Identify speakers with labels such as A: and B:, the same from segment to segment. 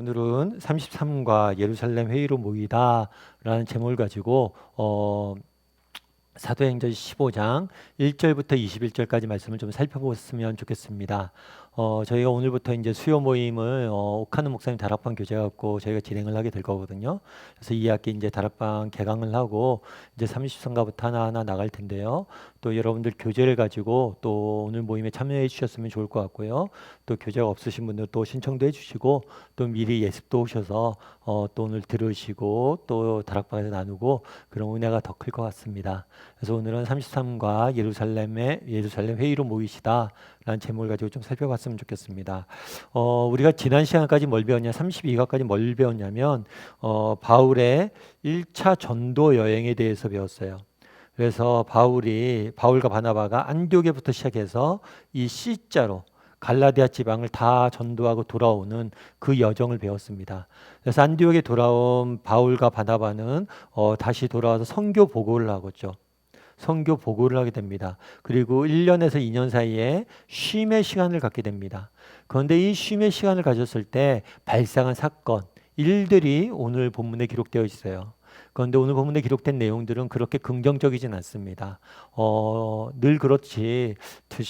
A: 오늘은 33과 예루살렘 회의로 모이다라는 제목을 가지고 사도행전 15장 1절부터 21절까지 말씀을 좀 살펴보았으면 좋겠습니다. 저희가 오늘부터 이제 수요 모임을 옥하는 목사님 다락방 교제 갖고 저희가 진행을 하게 될 거거든요. 그래서 이 학기 이제 다락방 개강을 하고 이제 30성가부터 하나하나 나갈 텐데요. 또 여러분들 교재를 가지고 또 오늘 모임에 참여해 주셨으면 좋을 것 같고요. 또 교재가 없으신 분들 또 신청도 해주시고 또 미리 예습도 오셔서 또 오늘 들으시고 또 다락방에서 나누고 그런 은혜가 더 클 것 같습니다. 그래서 오늘은 33과 예루살렘 회의로 모이시다라는 제목을 가지고 좀 살펴봤으면 좋겠습니다. 우리가 지난 시간까지 뭘 배웠냐? 32과까지 뭘 배웠냐면 바울의 1차 전도 여행에 대해서 배웠어요. 그래서 바울과 바나바가 안디옥에부터 시작해서 이 C자로 갈라디아 지방을 다 전도하고 돌아오는 그 여정을 배웠습니다. 그래서 안디옥에 돌아온 바울과 바나바는 다시 돌아와서 선교 보고를 하고죠. 선교 보고를 하게 됩니다. 그리고 1년에서 2년 사이에 쉼의 시간을 갖게 됩니다. 그런데 이 쉼의 시간을 가졌을 때 발생한 사건, 일들이 오늘 본문에 기록되어 있어요. 그런데 오늘 본문에 기록된 내용들은 그렇게 긍정적이진 않습니다. 늘 그렇듯이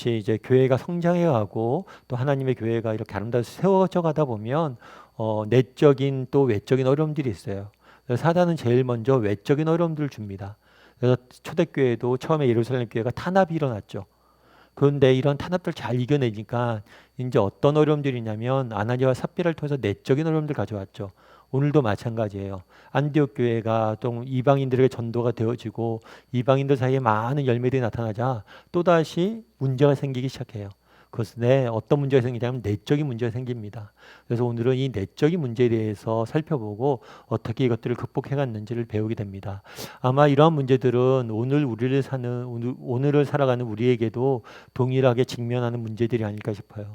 A: 이제 교회가 성장해가고 또 하나님의 교회가 이렇게 아름답게 세워져 가다 보면 내적인 또 외적인 어려움들이 있어요. 사단은 제일 먼저 외적인 어려움들을 줍니다. 그래서 초대교회도 처음에 예루살렘 교회가 탄압이 일어났죠. 그런데 이런 탄압들 잘 이겨내니까 이제 어떤 어려움들이 있냐면 아나니아와 삽비라를 통해서 내적인 어려움들 가져왔죠. 오늘도 마찬가지예요. 안디옥 교회가 또 이방인들에게 전도가 되어지고 이방인들 사이에 많은 열매들이 나타나자 또다시 문제가 생기기 시작해요. 그것은 어떤 문제가 생기냐면 내적인 문제가 생깁니다. 그래서 오늘은 이 내적인 문제에 대해서 살펴보고 어떻게 이것들을 극복해 갔는지를 배우게 됩니다. 아마 이러한 문제들은 오늘을 살아가는 우리에게도 동일하게 직면하는 문제들이 아닐까 싶어요.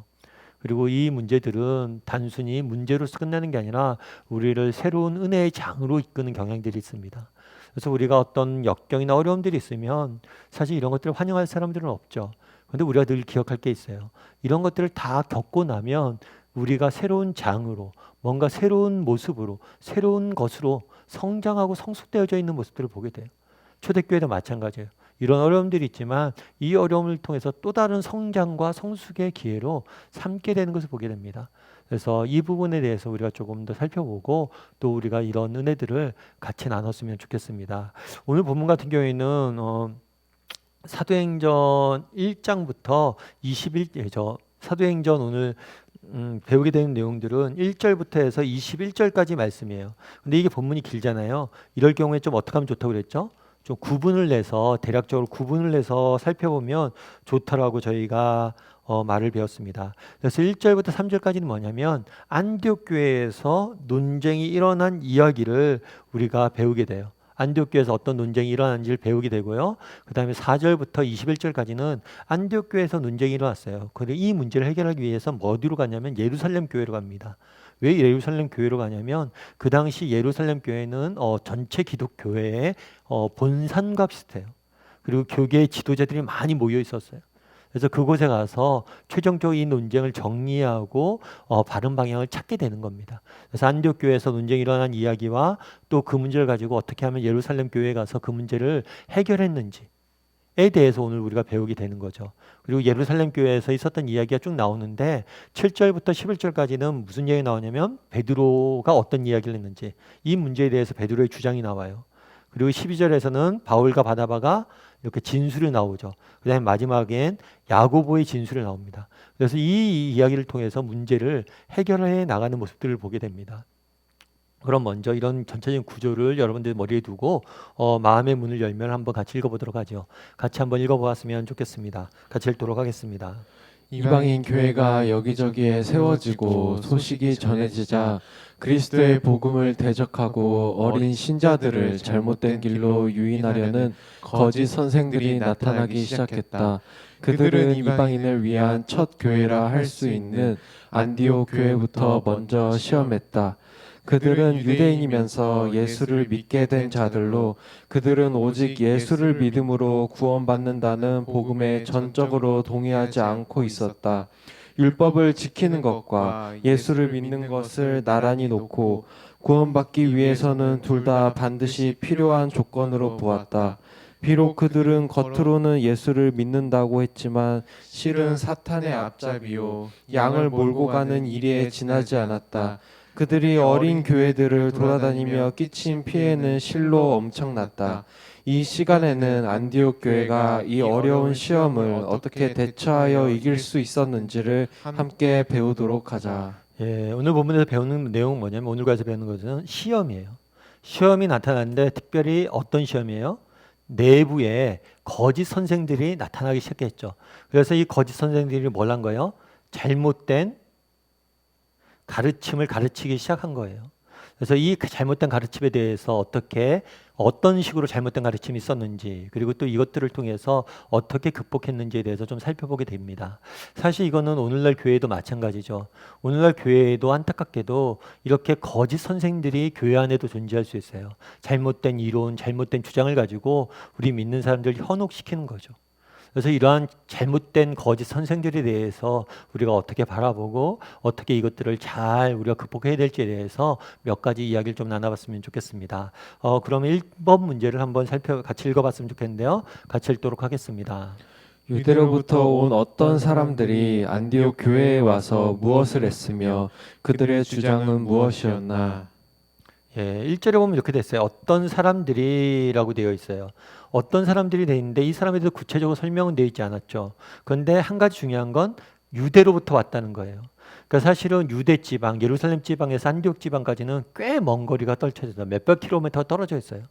A: 그리고 이 문제들은 단순히 문제로서 끝나는 게 아니라 우리를 새로운 은혜의 장으로 이끄는 경향들이 있습니다. 그래서 우리가 어떤 역경이나 어려움들이 있으면 사실 이런 것들을 환영할 사람들은 없죠. 그런데 우리가 늘 기억할 게 있어요. 이런 것들을 다 겪고 나면 우리가 새로운 장으로 뭔가 새로운 모습으로 새로운 것으로 성장하고 성숙되어져 있는 모습들을 보게 돼요. 초대교회도 마찬가지예요. 이런 어려움들이 있지만 이 어려움을 통해서 또 다른 성장과 성숙의 기회로 삼게 되는 것을 보게 됩니다. 그래서 이 부분에 대해서 우리가 조금 더 살펴보고 또 우리가 이런 은혜들을 같이 나눴으면 좋겠습니다. 오늘 본문 같은 경우에는 사도행전 1장부터 사도행전 오늘 배우게 되는 내용들은 1절부터 해서 21절까지 말씀이에요. 근데 이게 본문이 길잖아요. 이럴 경우에 좀 어떻게 하면 좋다고 그랬죠? 좀 대략적으로 구분을 내서 살펴보면 좋다라고 저희가 말을 배웠습니다. 그래서 1절부터 3절까지는 뭐냐면 안디옥 교회에서 논쟁이 일어난 이야기를 우리가 배우게 돼요. 안디옥 교회에서 어떤 논쟁이 일어났는지를 배우게 되고요. 그 다음에 4절부터 21절까지는 안디옥 교회에서 논쟁이 일어났어요. 그리고 이 문제를 해결하기 위해서 어디로 갔냐면 예루살렘 교회로 갑니다. 왜 예루살렘 교회로 가냐면 그 당시 예루살렘 교회는 전체 기독교회의 본산과 비슷해요. 그리고 교계의 지도자들이 많이 모여 있었어요. 그래서 그곳에 가서 최종적으로 이 논쟁을 정리하고 바른 방향을 찾게 되는 겁니다. 그래서 안디옥 교회에서 논쟁이 일어난 이야기와 또 그 문제를 가지고 어떻게 하면 예루살렘 교회에 가서 그 문제를 해결했는지에 대해서 오늘 우리가 배우게 되는 거죠. 그리고 예루살렘 교회에서 있었던 이야기가 쭉 나오는데 7절부터 11절까지는 무슨 이야기가 나오냐면 베드로가 어떤 이야기를 했는지 이 문제에 대해서 베드로의 주장이 나와요. 그리고 12절에서는 바울과 바나바가 이렇게 진술이 나오죠. 그 다음에 마지막엔 야고보의 진술이 나옵니다. 그래서 이 이야기를 통해서 문제를 해결해 나가는 모습들을 보게 됩니다. 그럼 먼저 이런 전체적인 구조를 여러분들 머리에 두고 마음의 문을 열면 한번 같이 읽어보도록 하죠. 같이 한번 읽어보았으면 좋겠습니다. 같이 읽도록 하겠습니다.
B: 이방인 교회가 여기저기에 세워지고 소식이 전해지자 그리스도의 복음을 대적하고 어린 신자들을 잘못된 길로 유인하려는 거짓 선생들이 나타나기 시작했다. 그들은 이방인을 위한 첫 교회라 할 수 있는 안디옥 교회부터 먼저 시험했다. 그들은 유대인이면서 예수를 믿게 된 자들로 그들은 오직 예수를 믿음으로 구원받는다는 복음에 전적으로 동의하지 않고 있었다. 율법을 지키는 것과 예수를 믿는 것을 나란히 놓고 구원받기 위해서는 둘 다 반드시 필요한 조건으로 보았다. 비록 그들은 겉으로는 예수를 믿는다고 했지만 실은 사탄의 앞잡이요 양을 몰고 가는 일에 지나지 않았다. 그들이 어린 교회들을 돌아다니며 끼친 피해는 실로 엄청났다. 이 시간에는 안디옥 교회가 이 어려운 시험을 어떻게 대처하여 이길 수 있었는지를 함께 배우도록 하자.
A: 예, 오늘 본문에서 배우는 내용은 뭐냐면 오늘 가서 배우는 것은 시험이에요. 시험이 나타나는데 특별히 어떤 시험이에요? 내부에 거짓 선생들이 나타나기 시작했죠. 그래서 이 거짓 선생들이 뭘 한 거예요? 잘못된 가르침을 가르치기 시작한 거예요. 그래서 이 잘못된 가르침에 대해서 어떤 식으로 잘못된 가르침이 있었는지, 그리고 또 이것들을 통해서 어떻게 극복했는지에 대해서 좀 살펴보게 됩니다. 사실 이거는 오늘날 교회도 마찬가지죠. 오늘날 교회에도 안타깝게도 이렇게 거짓 선생들이 교회 안에도 존재할 수 있어요. 잘못된 이론, 잘못된 주장을 가지고 우리 믿는 사람들을 현혹시키는 거죠. 그래서 이러한 잘못된 거짓 선생들에 대해서 우리가 어떻게 바라보고 어떻게 이것들을 잘 우리가 극복해야 될지에 대해서 몇 가지 이야기를 좀 나눠봤으면 좋겠습니다. 그러면 1번 문제를 한번 같이 읽어봤으면 좋겠는데요. 같이 읽도록 하겠습니다.
B: 유대로부터 온 어떤 사람들이 안디옥 교회에 와서 무엇을 했으며 그들의 주장은 무엇이었나?
A: 예, 1절에 보면 이렇게 됐어요. 어떤 사람들이라고 되어 있어요. 어떤 사람들이 되어 있는데 이 사람에 대해서 구체적으로 설명은 되어 있지 않았죠. 그런데 한 가지 중요한 건 유대로부터 왔다는 거예요. 그러니까 사실은 유대 지방, 예루살렘 지방에서 안디옥 지방까지는 꽤 먼 거리가 떨쳐져서 몇백 킬로미터 떨어져 있어요.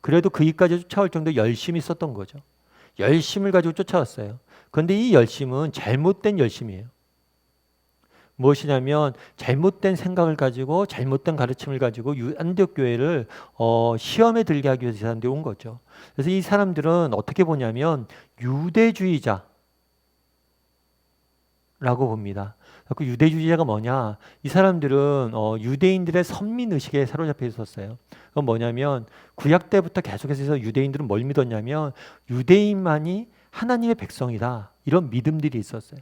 A: 그래도 그이까지 쫓아올 정도 열심이 있었던 거죠. 열심을 가지고 쫓아왔어요. 그런데 이 열심은 잘못된 열심이에요. 무엇이냐면 잘못된 생각을 가지고 잘못된 가르침을 가지고 안디옥 교회를 시험에 들게 하기 위해서 이 사람들이 온 거죠. 그래서 이 사람들은 어떻게 보냐면 유대주의자라고 봅니다. 그 유대주의자가 뭐냐? 이 사람들은 유대인들의 선민의식에 사로잡혀 있었어요. 그건 뭐냐면 구약 때부터 계속해서 유대인들은 뭘 믿었냐면 유대인만이 하나님의 백성이다. 이런 믿음들이 있었어요.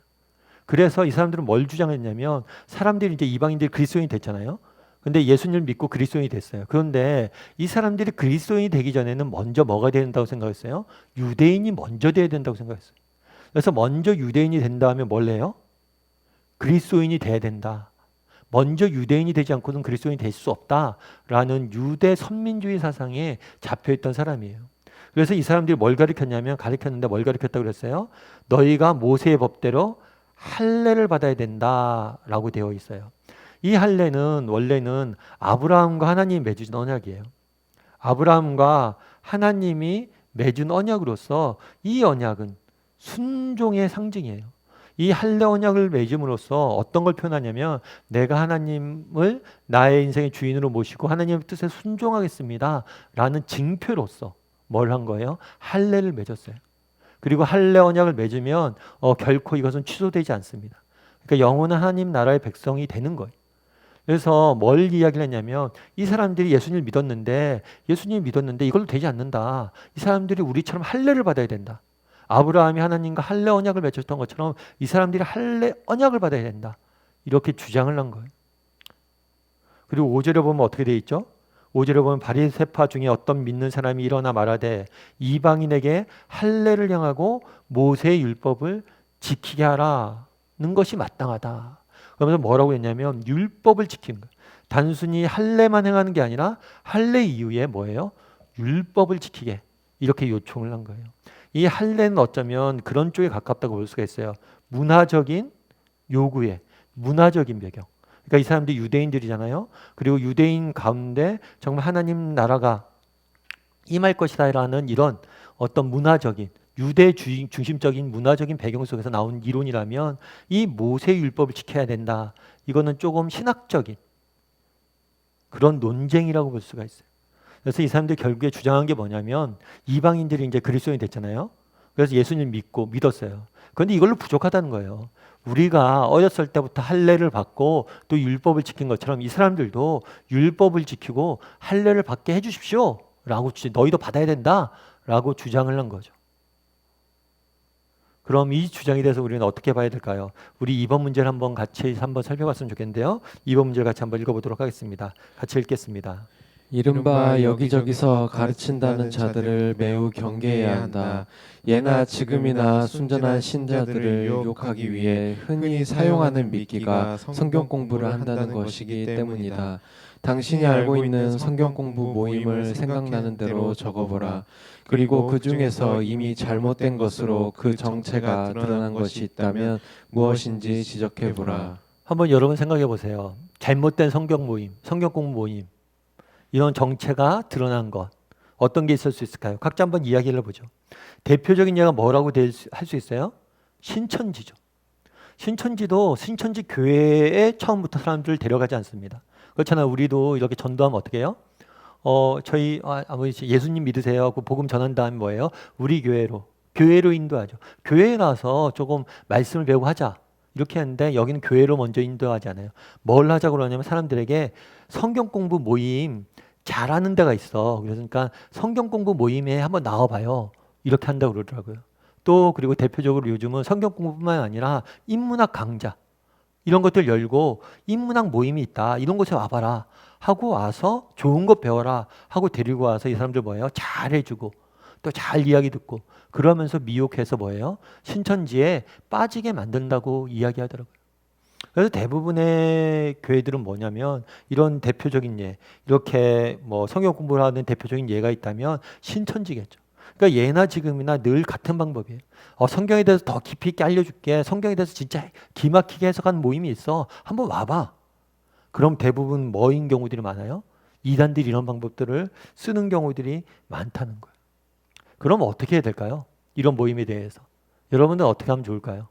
A: 그래서 이 사람들은 뭘 주장했냐면 사람들이 이제 이방인들이 그리스도인이 됐잖아요. 근데 예수님을 믿고 그리스도인이 됐어요. 그런데 이 사람들이 그리스도인이 되기 전에는 먼저 뭐가 돼야 된다고 생각했어요? 유대인이 먼저 돼야 된다고 생각했어요. 그래서 먼저 유대인이 된 다음에 뭘 해요? 그리스도인이 돼야 된다. 먼저 유대인이 되지 않고는 그리스도인이 될 수 없다라는 유대 선민주의 사상에 잡혀있던 사람이에요. 그래서 이 사람들이 뭘 가르쳤는데 뭘 가르쳤다고 그랬어요? 너희가 모세의 법대로 할례를 받아야 된다라고 되어 있어요. 이 할례는 원래는 아브라함과 하나님이 맺은 언약이에요. 아브라함과 하나님이 맺은 언약으로서 이 언약은 순종의 상징이에요. 이 할례 언약을 맺음으로써 어떤 걸 표현하냐면 내가 하나님을 나의 인생의 주인으로 모시고 하나님의 뜻에 순종하겠습니다 라는 징표로서 뭘 한 거예요? 할례를 맺었어요. 그리고 할례 언약을 맺으면 결코 이것은 취소되지 않습니다. 그러니까 영원한 하나님 나라의 백성이 되는 거예요. 그래서 뭘 이야기를 했냐면 이 사람들이 예수님을 믿었는데 이걸로 되지 않는다. 이 사람들이 우리처럼 할례를 받아야 된다. 아브라함이 하나님과 할례 언약을 맺었던 것처럼 이 사람들이 할례 언약을 받아야 된다. 이렇게 주장을 한 거예요. 그리고 5절에 보면 어떻게 되어 있죠? 5절에 보면 바리새파 중에 어떤 믿는 사람이 일어나 말하되 이방인에게 할례를 행하고 모세의 율법을 지키게 하라는 것이 마땅하다. 그러면서 뭐라고 했냐면 율법을 지키는 거예요. 단순히 할례만 행하는 게 아니라 할례 이후에 뭐예요? 율법을 지키게 이렇게 요청을 한 거예요. 이 할례는 어쩌면 그런 쪽에 가깝다고 볼 수가 있어요. 문화적인 요구에 문화적인 배경. 그러니까 이 사람들이 유대인들이잖아요. 그리고 유대인 가운데 정말 하나님 나라가 임할 것이다라는 이런 어떤 문화적인 유대주의 중심적인 문화적인 배경 속에서 나온 이론이라면 이 모세 율법을 지켜야 된다. 이거는 조금 신학적인 그런 논쟁이라고 볼 수가 있어요. 그래서 이 사람들이 결국에 주장한 게 뭐냐면 이방인들이 이제 그리스도인이 됐잖아요. 그래서 예수님 믿었어요. 그런데 이걸로 부족하다는 거예요. 우리가 어렸을 때부터 할례를 받고 또 율법을 지킨 것처럼 이 사람들도 율법을 지키고 할례를 받게 해주십시오 라고 너희도 받아야 된다 라고 주장을 한 거죠. 그럼 이 주장에 대해서 우리는 어떻게 봐야 될까요? 우리 2번 문제를 한번 살펴봤으면 좋겠는데요. 2번 문제를 같이 한번 읽어보도록 하겠습니다. 같이 읽겠습니다.
B: 이른바 여기저기서 가르친다는 자들을 매우 경계해야 한다. 예나 지금이나 순전한 신자들을 유혹하기 위해 흔히 사용하는 미끼가 성경 공부를 한다는 것이기 때문이다. 당신이 알고 있는 성경 공부 모임을 생각나는 대로 적어보라. 그리고 그 중에서 이미 잘못된 것으로 그 정체가 드러난 것이 있다면 무엇인지 지적해보라.
A: 한번 여러분 생각해 보세요. 잘못된 성경 모임, 성경 공부 모임, 이런 정체가 드러난 것, 어떤 게 있을 수 있을까요? 각자 한번 이야기를 해보죠. 대표적인 예가 뭐라고 할 수 있어요? 신천지죠. 신천지 교회에 처음부터 사람들을 데려가지 않습니다. 그렇잖아요. 우리도 이렇게 전도하면 어떻게 해요? 저희 아버지 예수님 믿으세요 하고 복음 전한 다음에 뭐예요? 우리 교회로 인도하죠. 교회에 나서 조금 말씀을 배우고 하자. 이렇게 하는데 여기는 교회로 먼저 인도하지 않아요. 뭘 하자고 그러냐면 사람들에게 성경 공부 모임 잘하는 데가 있어. 그러니까 성경 공부 모임에 한번 나와봐요. 이렇게 한다고 그러더라고요. 또 그리고 대표적으로 요즘은 성경 공부뿐만 아니라 인문학 강좌 이런 것들 열고 인문학 모임이 있다. 이런 곳에 와봐라. 하고 와서 좋은 것 배워라. 하고 데리고 와서 이 사람들 뭐예요? 잘해주고 또 잘 이야기 듣고 그러면서 미혹해서 뭐예요? 신천지에 빠지게 만든다고 이야기하더라고요. 그래서 대부분의 교회들은 뭐냐면 이런 대표적인 예, 이렇게 뭐 성경 공부를 하는 대표적인 예가 있다면 신천지겠죠. 그러니까 예나 지금이나 늘 같은 방법이에요. 성경에 대해서 더 깊이 있게 알려줄게. 성경에 대해서 진짜 기막히게 해석하는 모임이 있어. 한번 와봐. 그럼 대부분 뭐인 경우들이 많아요? 이단들이 이런 방법들을 쓰는 경우들이 많다는 거예요. 그럼 어떻게 해야 될까요? 이런 모임에 대해서. 여러분들 어떻게 하면 좋을까요?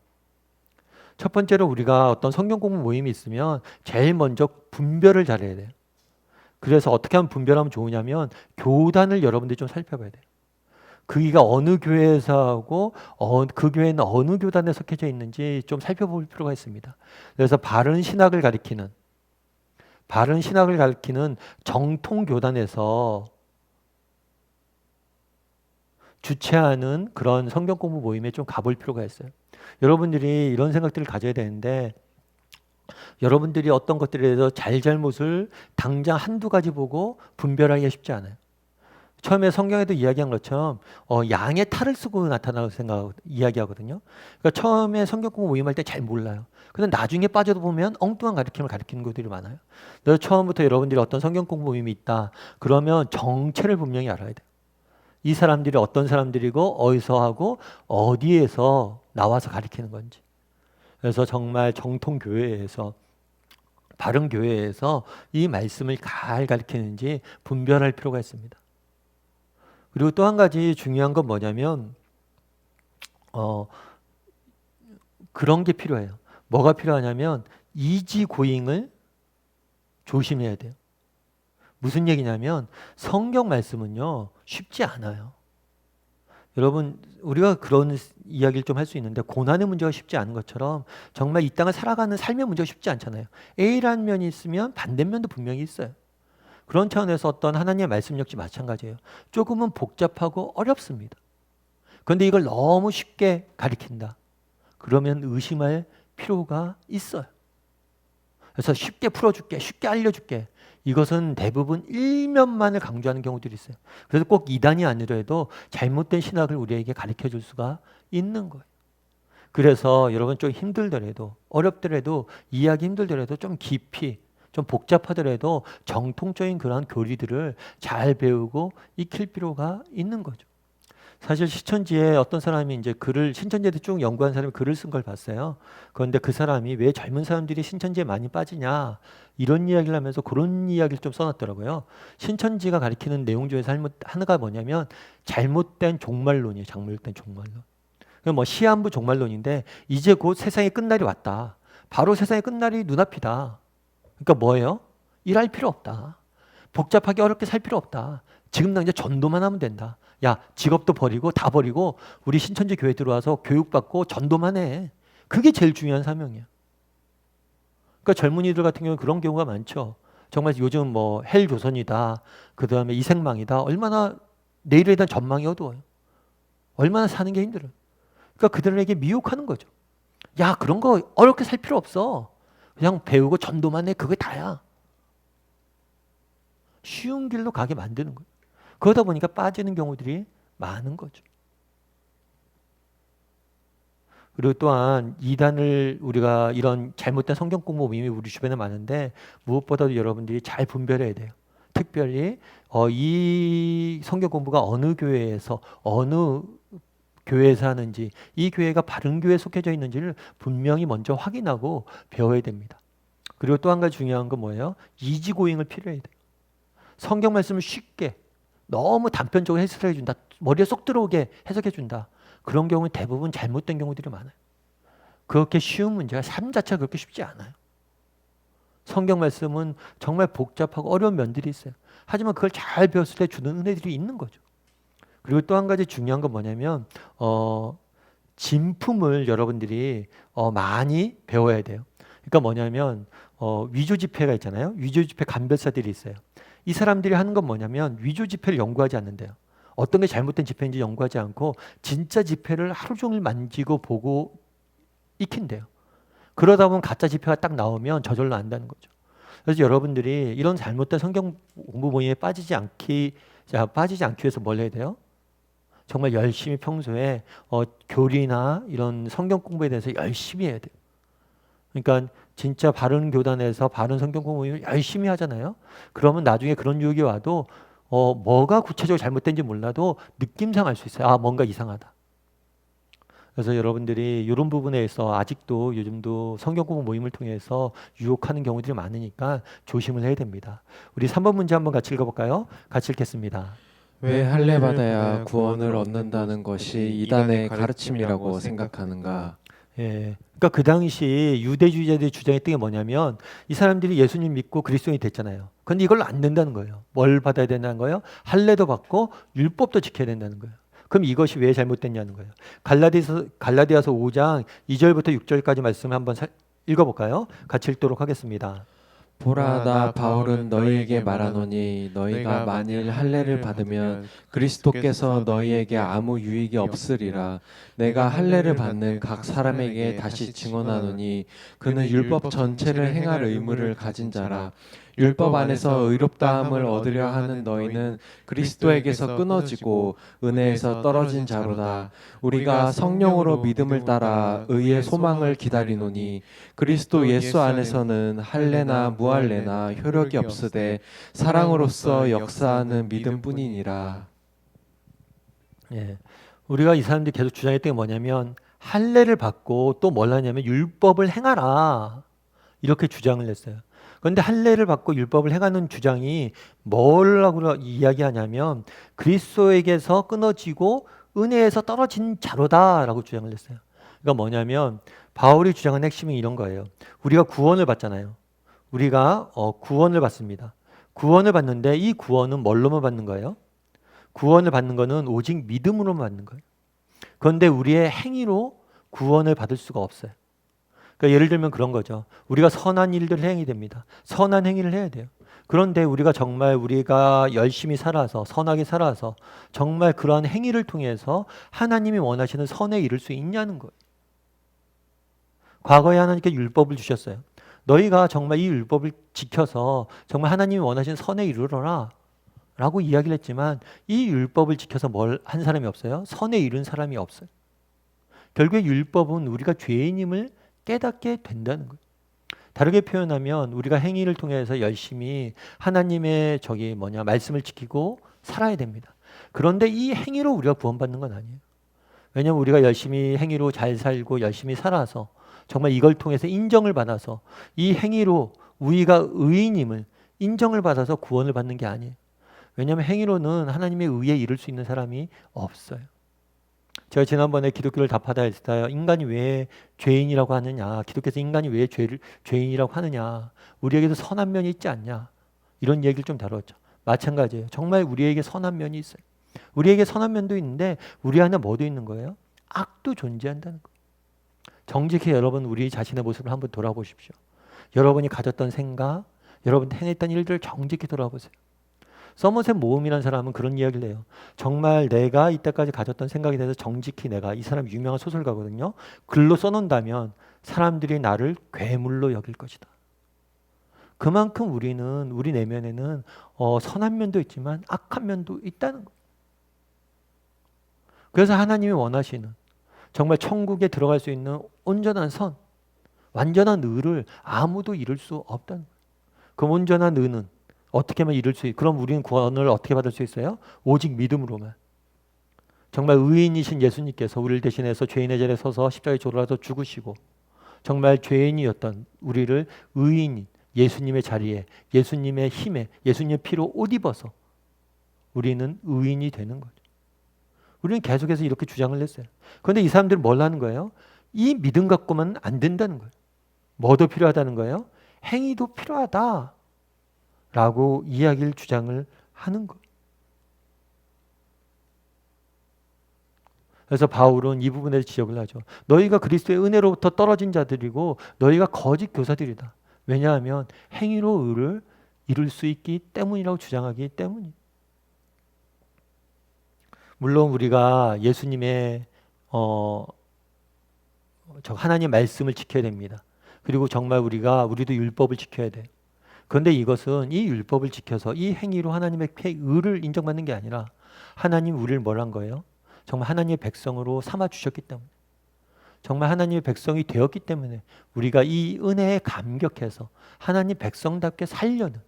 A: 첫 번째로 우리가 어떤 성경 공부 모임이 있으면 제일 먼저 분별을 잘해야 돼요. 그래서 어떻게 하면 분별하면 좋으냐면 교단을 여러분들이 좀 살펴봐야 돼요. 그이가 어느 교회에서 하고 그 교회는 어느 교단에 속해져 있는지 좀 살펴볼 필요가 있습니다. 그래서 바른 신학을 가리키는 정통 교단에서 주최하는 그런 성경 공부 모임에 좀 가볼 필요가 있어요. 여러분들이 이런 생각들을 가져야 되는데 여러분들이 어떤 것들에 대해서 잘잘못을 당장 한두 가지 보고 분별하기가 쉽지 않아요. 처음에 성경에도 이야기한 것처럼 양의 탈을 쓰고 나타나고 이야기하거든요. 그러니까 처음에 성경 공부 모임할 때 잘 몰라요. 근데 나중에 빠져도 보면 엉뚱한 가르침을 가르치는 것들이 많아요. 그래서 처음부터 여러분들이 어떤 성경 공부 모임이 있다. 그러면 정체를 분명히 알아야 돼요. 이 사람들이 어떤 사람들이고 어디서 하고 어디에서 나와서 가르치는 건지. 그래서 정말 정통 교회에서 바른 교회에서 이 말씀을 잘 가르치는지 분별할 필요가 있습니다. 그리고 또 한 가지 중요한 건 뭐냐면 그런 게 필요해요. 뭐가 필요하냐면 이지고잉을 조심해야 돼요. 무슨 얘기냐면 성경 말씀은요 쉽지 않아요. 여러분 우리가 그런 이야기를 좀 할 수 있는데 고난의 문제가 쉽지 않은 것처럼 정말 이 땅을 살아가는 삶의 문제가 쉽지 않잖아요. A라는 면이 있으면 반대면도 분명히 있어요. 그런 차원에서 어떤 하나님의 말씀 역시 마찬가지예요. 조금은 복잡하고 어렵습니다. 그런데 이걸 너무 쉽게 가리킨다. 그러면 의심할 필요가 있어요. 그래서 쉽게 풀어줄게, 쉽게 알려줄게. 이것은 대부분 일면만을 강조하는 경우들이 있어요. 그래서 꼭 이단이 아니더라도 잘못된 신학을 우리에게 가르쳐줄 수가 있는 거예요. 그래서 여러분 좀 힘들더라도 어렵더라도 이해하기 힘들더라도 좀 깊이 좀 복잡하더라도 정통적인 그런 교리들을 잘 배우고 익힐 필요가 있는 거죠. 사실 신천지에 어떤 사람이 이제 신천지에 쭉 연구한 사람이 글을 쓴 걸 봤어요. 그런데 그 사람이 왜 젊은 사람들이 신천지에 많이 빠지냐 이런 이야기를 하면서 그런 이야기를 좀 써놨더라고요. 신천지가 가리키는 내용 중에서 하나가 뭐냐면 잘못된 종말론이에요. 잘못된 종말론. 뭐 시한부 종말론인데 이제 곧 세상의 끝날이 왔다. 바로 세상의 끝날이 눈앞이다. 그러니까 뭐예요? 일할 필요 없다. 복잡하게 어렵게 살 필요 없다. 지금 당장 전도만 하면 된다. 야, 직업도 버리고 다 버리고 우리 신천지 교회 들어와서 교육받고 전도만 해. 그게 제일 중요한 사명이야. 그러니까 젊은이들 같은 경우는 그런 경우가 많죠. 정말 요즘 뭐 헬조선이다. 그 다음에 이생망이다. 얼마나 내일에 대한 전망이 어두워요. 얼마나 사는 게 힘들어요. 그러니까 그들에게 미혹하는 거죠. 야, 그런 거 어렵게 살 필요 없어. 그냥 배우고 전도만 해. 그게 다야. 쉬운 길로 가게 만드는 거예요. 그러다 보니까 빠지는 경우들이 많은 거죠. 그리고 또한 이단을 우리가 이런 잘못된 성경 공부 모임이 우리 주변에 많은데 무엇보다도 여러분들이 잘 분별해야 돼요. 특별히 이 성경 공부가 어느 교회에서 어느 교회에서 하는지, 이 교회가 바른 교회에 속해져 있는지를 분명히 먼저 확인하고 배워야 됩니다. 그리고 또 한 가지 중요한 건 뭐예요? 이지고잉을 필요해야 돼요. 성경 말씀을 쉽게 너무 단편적으로 해석해 준다. 머리에 쏙 들어오게 해석해 준다. 그런 경우는 대부분 잘못된 경우들이 많아요. 그렇게 쉬운 문제가 삶 자체가 그렇게 쉽지 않아요. 성경 말씀은 정말 복잡하고 어려운 면들이 있어요. 하지만 그걸 잘 배웠을 때 주는 은혜들이 있는 거죠. 그리고 또 한 가지 중요한 건 뭐냐면 진품을 여러분들이 많이 배워야 돼요. 그러니까 뭐냐면 위조 지폐가 있잖아요. 위조 지폐 감별사들이 있어요. 이 사람들이 하는 건 뭐냐면 위조 지폐를 연구하지 않는데요. 어떤 게 잘못된 지폐인지 연구하지 않고 진짜 지폐를 하루 종일 만지고 보고 익힌대요. 그러다 보면 가짜 지폐가 딱 나오면 저절로 안다는 거죠. 그래서 여러분들이 이런 잘못된 성경 공부 모임에 빠지지 않기 위해서 뭘 해야 돼요? 정말 열심히 평소에 교리나 이런 성경 공부에 대해서 열심히 해야 돼요. 그러니까 진짜 바른 교단에서 바른 성경 공부를 열심히 하잖아요. 그러면 나중에 그런 유혹이 와도 뭐가 구체적으로 잘못된지 몰라도 느낌상 알 수 있어요. 아, 뭔가 이상하다. 그래서 여러분들이 이런 부분에 있어 아직도 요즘도 성경 공부 모임을 통해서 유혹하는 경우들이 많으니까 조심을 해야 됩니다. 우리 3번 문제 한번 같이 읽어볼까요? 같이 읽겠습니다.
B: 왜 할례 받아야 구원을 얻는다는 것이 이단의 가르침이라고 생각하는가?
A: 예. 그러니까 그 당시 유대주의자들이 주장했던 게 뭐냐면 이 사람들이 예수님 믿고 그리스도인이 됐잖아요. 그런데 이걸로 안 된다는 거예요. 뭘 받아야 된다는 거예요? 할례도 받고 율법도 지켜야 된다는 거예요. 그럼 이것이 왜 잘못됐냐는 거예요. 갈라디아서 5장 2절부터 6절까지 말씀을 한번 읽어볼까요? 같이 읽도록 하겠습니다.
B: 보라, 나 바울은 너희에게 말하노니 너희가 만일 할례를 받으면 그리스도께서 너희에게 아무 유익이 없으리라. 내가 할례를 받는 각 사람에게 다시 증언하노니 그는 율법 전체를 행할 의무를 가진 자라. 율법 안에서 의롭다함을 얻으려 하는 너희는 그리스도에게서 끊어지고 은혜에서 떨어진 자로다. 우리가 성령으로 믿음을 따라 의의 소망을 기다리노니 그리스도 예수 안에서는 할례나 무할례나 효력이 없으되 사랑으로서 역사하는 믿음뿐이니라.
A: 예. 우리가 이 사람들이 계속 주장했던 게 뭐냐면 할례를 받고 또 뭘 하냐면 율법을 행하라. 이렇게 주장을 했어요. 그런데 할례를 받고 율법을 행하는 주장이 뭐라고 이야기하냐면 그리스도에게서 끊어지고 은혜에서 떨어진 자로다라고 주장을 했어요. 그러니까 뭐냐면 바울이 주장한 핵심이 이런 거예요. 우리가 구원을 받잖아요. 우리가 구원을 받습니다. 구원을 받는데 이 구원은 뭘로만 받는 거예요? 구원을 받는 거는 오직 믿음으로만 받는 거예요. 그런데 우리의 행위로 구원을 받을 수가 없어요. 그러니까 예를 들면 그런 거죠. 우리가 선한 일들을 행해야 됩니다. 선한 행위를 해야 돼요. 그런데 우리가 열심히 살아서 선하게 살아서 정말 그러한 행위를 통해서 하나님이 원하시는 선에 이를 수 있냐는 거예요. 과거에 하나님께 율법을 주셨어요. 너희가 정말 이 율법을 지켜서 정말 하나님이 원하시는 선에 이르러라 라고 이야기를 했지만 이 율법을 지켜서 뭘 한 사람이 없어요? 선에 이른 사람이 없어요. 결국에 율법은 우리가 죄인임을 깨닫게 된다는 거예요. 다르게 표현하면 우리가 행위를 통해서 열심히 하나님의 말씀을 지키고 살아야 됩니다. 그런데 이 행위로 우리가 구원받는 건 아니에요. 왜냐하면 우리가 열심히 행위로 잘 살고 열심히 살아서 정말 이걸 통해서 인정을 받아서 이 행위로 우리가 의인임을 인정을 받아서 구원을 받는 게 아니에요. 왜냐하면 행위로는 하나님의 의에 이를 수 있는 사람이 없어요. 제가 지난번에 기독교를 답하다 했을 때 인간이 왜 죄인이라고 하느냐, 기독교에서 인간이 왜 죄인이라고 하느냐, 우리에게도 선한 면이 있지 않냐, 이런 얘기를 좀 다뤘죠. 마찬가지예요. 정말 우리에게 선한 면이 있어요. 우리에게 선한 면도 있는데 우리 안에 뭐도 있는 거예요? 악도 존재한다는 거예요. 정직히 여러분 우리 자신의 모습을 한번 돌아보십시오. 여러분이 가졌던 생각, 여러분 행했던 일들을 정직히 돌아보세요. 서머셋 모음이라는 사람은 그런 이야기를 해요. 정말 내가 이때까지 가졌던 생각에 대해서 정직히 내가, 이 사람 유명한 소설가거든요. 글로 써놓는다면 사람들이 나를 괴물로 여길 것이다. 그만큼 우리 내면에는 선한 면도 있지만 악한 면도 있다는 거예요. 그래서 하나님이 원하시는 정말 천국에 들어갈 수 있는 온전한 선, 완전한 의를 아무도 이룰 수 없다는 거예요. 그 온전한 의는 어떻게 하면 이룰 수 있어요? 그럼 우리는 구원을 어떻게 받을 수 있어요? 오직 믿음으로만. 정말 의인이신 예수님께서 우리를 대신해서 죄인의 자리에 서서 십자가에 졸라서 죽으시고 정말 죄인이었던 우리를 의인인 예수님의 자리에, 예수님의 힘에, 예수님의 피로 옷 입어서 우리는 의인이 되는 거죠. 우리는 계속해서 이렇게 주장을 했어요. 그런데 이 사람들은 뭘 하는 거예요? 이 믿음 갖고만 안 된다는 거예요. 뭐도 필요하다는 거예요? 행위도 필요하다 라고 이야기를 주장을 하는 거예요. 그래서 바울은 이 부분에 지적을 하죠. 너희가 그리스도의 은혜로부터 떨어진 자들이고 너희가 거짓 교사들이다. 왜냐하면 행위로 의를 이룰 수 있기 때문이라고 주장하기 때문이에요. 물론 우리가 예수님의 하나님의 말씀을 지켜야 됩니다. 그리고 정말 우리도 율법을 지켜야 돼요. 그런데 이것은 이 율법을 지켜서 이 행위로 하나님의 의를 인정받는 게 아니라 하나님 우리를 뭘 한 거예요? 정말 하나님의 백성으로 삼아 주셨기 때문에, 정말 하나님의 백성이 되었기 때문에 우리가 이 은혜에 감격해서 하나님 백성답게 살려는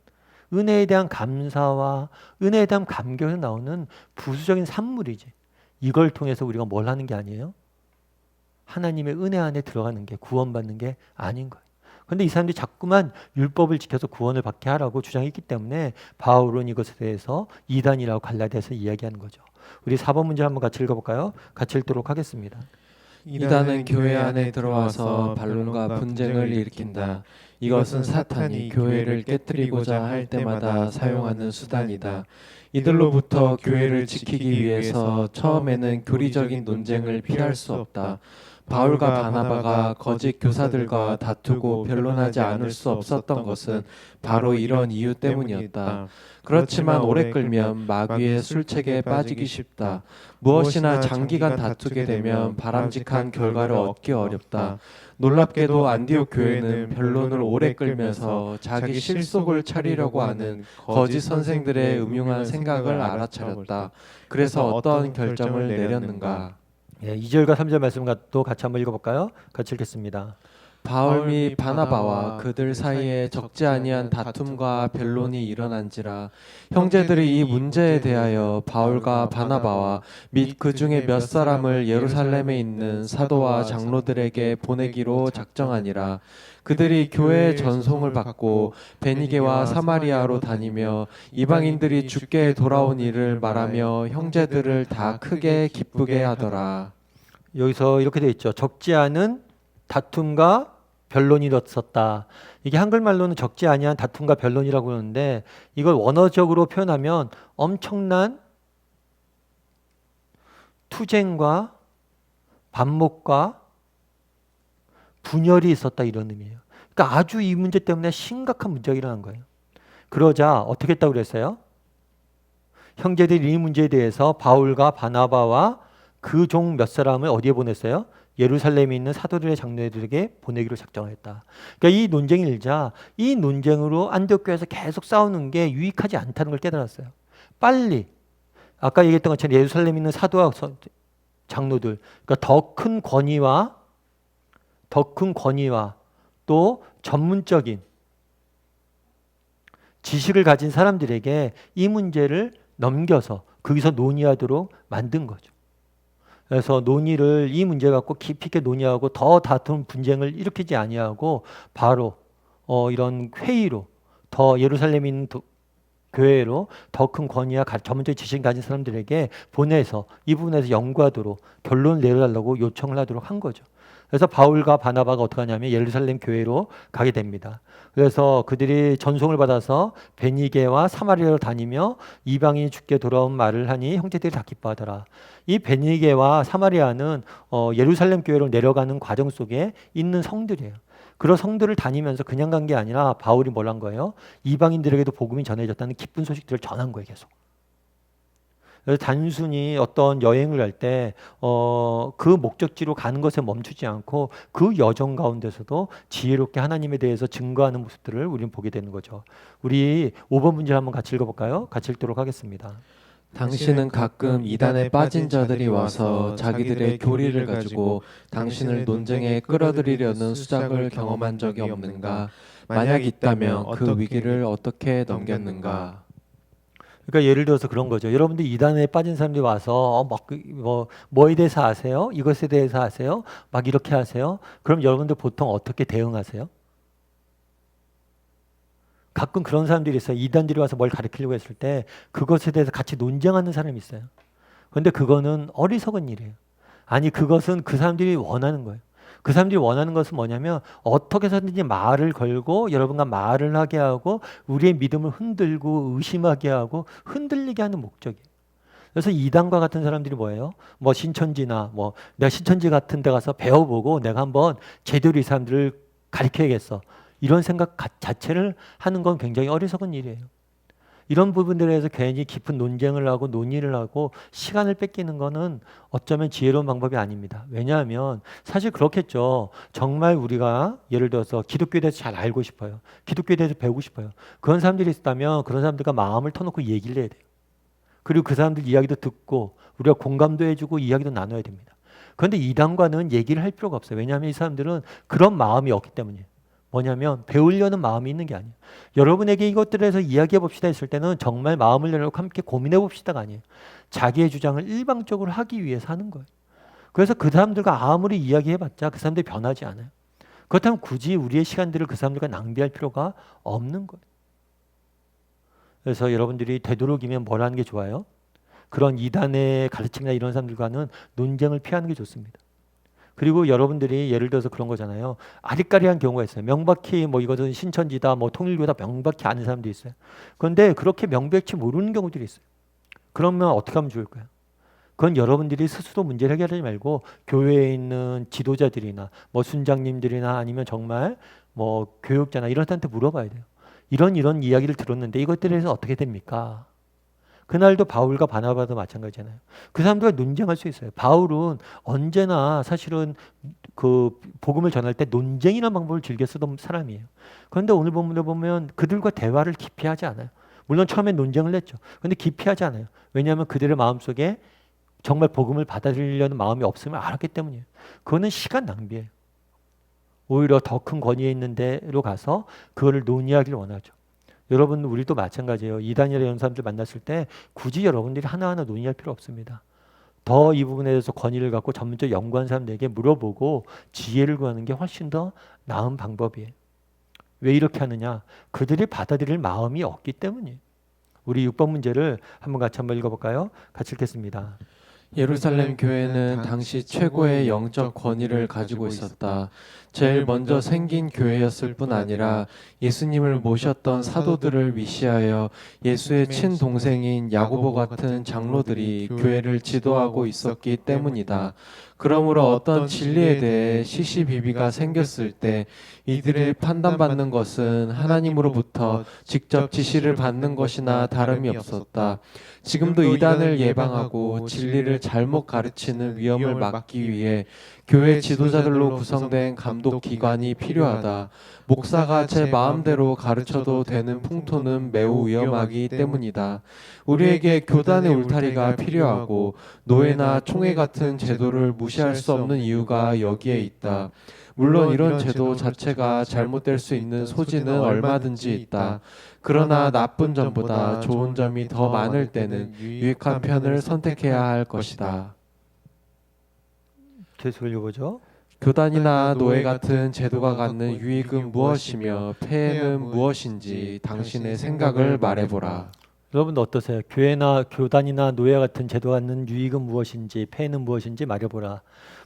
A: 은혜에 대한 감사와 은혜에 대한 감격에서 나오는 부수적인 산물이지, 이걸 통해서 우리가 뭘 하는 게 아니에요? 하나님의 은혜 안에 들어가는 게, 구원받는 게 아닌 거예요. 그런데 이 사람들이 자꾸만 율법을 지켜서 구원을 받게 하라고 주장했기 때문에 바울은 이것에 대해서 이단이라고 갈라디아서 이야기하는 거죠. 우리 4번 문제 한번 같이 읽어볼까요? 같이 읽도록 하겠습니다.
B: 이단은 교회 안에 들어와서 반론과 분쟁을 일으킨다. 이것은 사탄이 교회를 깨뜨리고자 할 때마다 사용하는 수단이다. 이들로부터 교회를 지키기 위해서 처음에는 교리적인 논쟁을 피할 수 없다. 바울과 바나바가 거짓 교사들과 다투고 변론하지 않을 수 없었던 것은 바로 이런 이유 때문이었다. 그렇지만 오래 끌면 마귀의 술책에 빠지기 쉽다. 무엇이나 장기간 다투게 되면 바람직한 결과를 얻기 어렵다. 놀랍게도 안디옥 교회는 변론을 오래 끌면서 자기 실속을 차리려고 하는 거짓 선생들의 음흉한 생각을 알아차렸다. 그래서 어떤 결정을 내렸는가?
A: 2절과 3절 말씀도 같이 한번 읽어볼까요? 같이 읽겠습니다.
B: 바울 및 바나바와 그들 사이에 적지 아니한 다툼과 변론이 일어난지라. 형제들이 이 문제에 대하여 바울과 바나바와 및 그 중에 몇 사람을 예루살렘에 있는 사도와 장로들에게 보내기로 작정하니라. 그들이 교회의 전송을 받고 베니게와 사마리아로 다니며 이방인들이 주께 돌아온 일을 말하며 형제들을 다 크게 기쁘게 하더라.
A: 여기서 이렇게 되어 있죠. 적지 않은 다툼과 변론이 있었다. 이게 한글말로는 적지 아니한 다툼과 변론이라고 하는데, 이걸 원어적으로 표현하면 엄청난 투쟁과 반목과 분열이 있었다, 이런 의미예요. 그러니까 아주 이 문제 때문에 심각한 문제가 일어난 거예요. 그러자 어떻게 했다고 그랬어요? 형제들이 이 문제에 대해서 바울과 바나바와 그 종 몇 사람을 어디에 보냈어요? 예루살렘에 있는 사도들의 장로들에게 보내기로 작정했다. 그러니까 이 논쟁이 일자 이 논쟁으로 안디옥 교회에서 계속 싸우는 게 유익하지 않다는 걸 깨달았어요. 빨리 아까 얘기했던 것처럼 예루살렘에 있는 사도와 장로들, 그러니까 더 큰 권위와 또 전문적인 지식을 가진 사람들에게 이 문제를 넘겨서 거기서 논의하도록 만든 거죠. 그래서 논의를 이 문제 갖고 깊이 있게 논의하고 더 다툼 분쟁을 일으키지 아니하고 바로 이런 회의로 더 예루살렘에 있는 교회로 더 큰 권위와 전문적인 지식을 가진 사람들에게 보내서 이 부분에서 연구하도록 결론을 내려달라고 요청을 하도록 한 거죠. 그래서 바울과 바나바가 어떻게 하냐면 예루살렘 교회로 가게 됩니다. 그래서 그들이 전송을 받아서 베니게와 사마리아로 다니며 이방인이 주께 돌아온 말을 하니 형제들이 다 기뻐하더라. 이 베니게와 사마리아는 예루살렘 교회로 내려가는 과정 속에 있는 성들이에요. 그런 성들을 다니면서 그냥 간 게 아니라 바울이 뭘 한 거예요? 이방인들에게도 복음이 전해졌다는 기쁜 소식들을 전한 거예요, 계속. 그래서 단순히 어떤 여행을 갈 때 그 목적지로 가는 것에 멈추지 않고 그 여정 가운데서도 지혜롭게 하나님에 대해서 증거하는 모습들을 우리는 보게 되는 거죠. 우리 5번 문제를 한번 같이 읽어볼까요? 같이 읽도록 하겠습니다.
B: 당신은 가끔 이단에 빠진 자들이 와서 자기들의 교리를 가지고 당신을 논쟁에 끌어들이려는 수작을 경험한 적이 없는가? 만약 있다면 그 위기를 어떻게 넘겼는가?
A: 그러니까 예를 들어서 그런 거죠. 여러분들 이단에 빠진 사람들이 와서 뭐에 대해서 아세요? 이것에 대해서 아세요? 막 이렇게 하세요? 그럼 여러분들 보통 어떻게 대응하세요? 가끔 그런 사람들이 있어요. 이단들이 와서 뭘 가르치려고 했을 때 그것에 대해서 같이 논쟁하는 사람이 있어요. 그런데 그거는 어리석은 일이에요. 아니 그것은 그 사람들이 원하는 거예요. 그 사람들이 원하는 것은 뭐냐면 어떻게 해서든지 말을 걸고 여러분과 말을 하게 하고 우리의 믿음을 흔들고 의심하게 하고 흔들리게 하는 목적이에요. 그래서 이단과 같은 사람들이 뭐예요? 뭐 신천지나 뭐 내가 신천지 같은 데 가서 배워보고 내가 한번 제대로 이 사람들을 가르쳐야겠어. 이런 생각 자체를 하는 건 굉장히 어리석은 일이에요. 이런 부분들에 대해서 괜히 깊은 논쟁을 하고 논의를 하고 시간을 뺏기는 거는 어쩌면 지혜로운 방법이 아닙니다. 왜냐하면 사실 그렇겠죠. 정말 우리가 예를 들어서 기독교에 대해서 잘 알고 싶어요. 기독교에 대해서 배우고 싶어요. 그런 사람들이 있다면 그런 사람들과 마음을 터놓고 얘기를 해야 돼요. 그리고 그 사람들 이야기도 듣고 우리가 공감도 해주고 이야기도 나눠야 됩니다. 그런데 이단과는 얘기를 할 필요가 없어요. 왜냐하면 이 사람들은 그런 마음이 없기 때문이에요. 뭐냐면 배우려는 마음이 있는 게 아니에요. 여러분에게 이것들에 대해서 이야기해 봅시다 했을 때는 정말 마음을 열어놓고 함께 고민해 봅시다가 아니에요. 자기의 주장을 일방적으로 하기 위해서 하는 거예요. 그래서 그 사람들과 아무리 이야기해봤자 그 사람들이 변하지 않아요. 그렇다면 굳이 우리의 시간들을 그 사람들과 낭비할 필요가 없는 거예요. 그래서 여러분들이 되도록이면 뭘 하는 게 좋아요? 그런 이단의 가르침이나 이런 사람들과는 논쟁을 피하는 게 좋습니다. 그리고 여러분들이 예를 들어서 그런 거잖아요. 아리까리한 경우가 있어요. 명백히 뭐 이것은 신천지다, 뭐 통일교다 명백히 아는 사람도 있어요. 그런데 그렇게 명백히 모르는 경우들이 있어요. 그러면 어떻게 하면 좋을까요? 그건 여러분들이 스스로 문제를 해결하지 말고 교회에 있는 지도자들이나 뭐 순장님들이나 아니면 정말 뭐 교육자나 이런 사람한테 물어봐야 돼요. 이런 이야기를 들었는데 이것들에 대해서 어떻게 됩니까? 그날도 바울과 바나바도 마찬가지잖아요. 그 사람들과 논쟁할 수 있어요. 바울은 언제나 사실은 그 복음을 전할 때 논쟁이라는 방법을 즐겨 쓰던 사람이에요. 그런데 오늘 본문을 보면 그들과 대화를 깊이 하지 않아요. 물론 처음에 논쟁을 했죠. 그런데 깊이 하지 않아요. 왜냐하면 그들의 마음속에 정말 복음을 받아들이려는 마음이 없음을 알았기 때문이에요. 그거는 시간 낭비예요. 오히려 더 큰 권위에 있는 데로 가서 그거를 논의하기를 원하죠. 여러분 우리도 마찬가지예요. 이단이나 이런 사람들 만났을 때 굳이 여러분들이 하나하나 논의할 필요 없습니다. 더 이 부분에 대해서 권위를 갖고 전문적 연구한 사람들에게 물어보고 지혜를 구하는 게 훨씬 더 나은 방법이에요. 왜 이렇게 하느냐? 그들이 받아들일 마음이 없기 때문이에요. 우리 6번 문제를 한번 읽어볼까요? 같이 읽겠습니다.
B: 예루살렘 교회는 당시 최고의 영적 권위를 가지고 있었다. 제일 먼저 생긴 교회였을 뿐 아니라 예수님을 모셨던 사도들을 위시하여 예수의 친동생인 야고보 같은 장로들이 교회를 지도하고 있었기 때문이다. 그러므로 어떤 진리에 대해 시시비비가 생겼을 때 이들이 판단받는 것은 하나님으로부터 직접 지시를 받는 것이나 다름이 없었다. 지금도 이단을 예방하고 진리를 잘못 가르치는 위험을 막기 위해 교회 지도자들로 구성된 감독 기관이 필요하다. 목사가 제 마음대로 가르쳐도 되는 풍토는 매우 위험하기 때문이다. 우리에게 교단의 울타리가 필요하고 노예나 총회 같은 제도를 무시할 수 없는 이유가 여기에 있다. 물론 이런 제도 자체가 잘못될 수 있는 소지는 얼마든지 있다. 그러나 나쁜 점보다 좋은 점이 더 많을 때는 유익한 편을 선택해야 할 것이다.
A: 계속 읽어보죠.
B: 교단이나 노예 같은 제도가 갖는 유익은 무엇이며 폐해는 무엇인지 당신의 생각을 말해보라.
A: 여러분 어떠세요? 교단이나 노예 같은 제도가 갖는 유익은 무엇인지 폐해는 무엇인지 말해보라.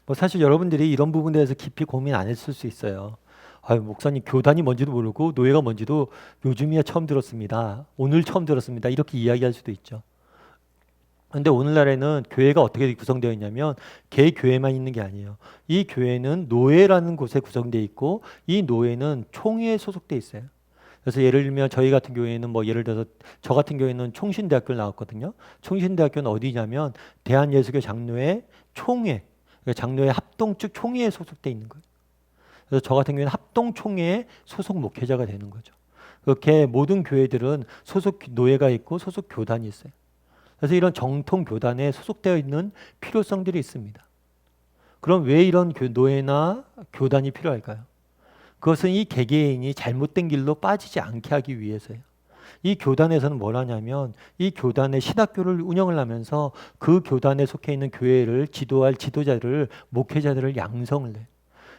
A: 뭐 사실 여러분들이 이런 부분에 대해서 깊이 고민 안 했을 수 있어요. 아유, 목사님 교단이 뭔지도 모르고 노예가 뭔지도 요즘이야 처음 들었습니다. 오늘 처음 들었습니다. 이렇게 이야기할 수도 있죠. 그런데 오늘날에는 교회가 어떻게 구성되어 있냐면 개 교회만 있는 게 아니에요. 이 교회는 노회라는 곳에 구성되어 있고 이 노회는 총회에 소속돼 있어요. 그래서 예를 들면 저희 같은 교회는 뭐 예를 들어서 저 같은 교회는 총신대학교를 나왔거든요. 총신대학교는 어디냐면 대한예수교 장로회 총회, 그러니까 장로회 합동 측 총회에 소속돼 있는 거예요. 그래서 저 같은 경우에는 합동 총회의 소속 목회자가 되는 거죠. 그렇게 모든 교회들은 소속 노회가 있고 소속 교단이 있어요. 그래서 이런 정통 교단에 소속되어 있는 필요성들이 있습니다. 그럼 왜 이런 노회나 교단이 필요할까요? 그것은 이 개개인이 잘못된 길로 빠지지 않게 하기 위해서예요. 이 교단에서는 뭘 하냐면 이 교단의 신학교를 운영을 하면서 그 교단에 속해 있는 교회를 지도할 지도자를 목회자들을 양성을 해요.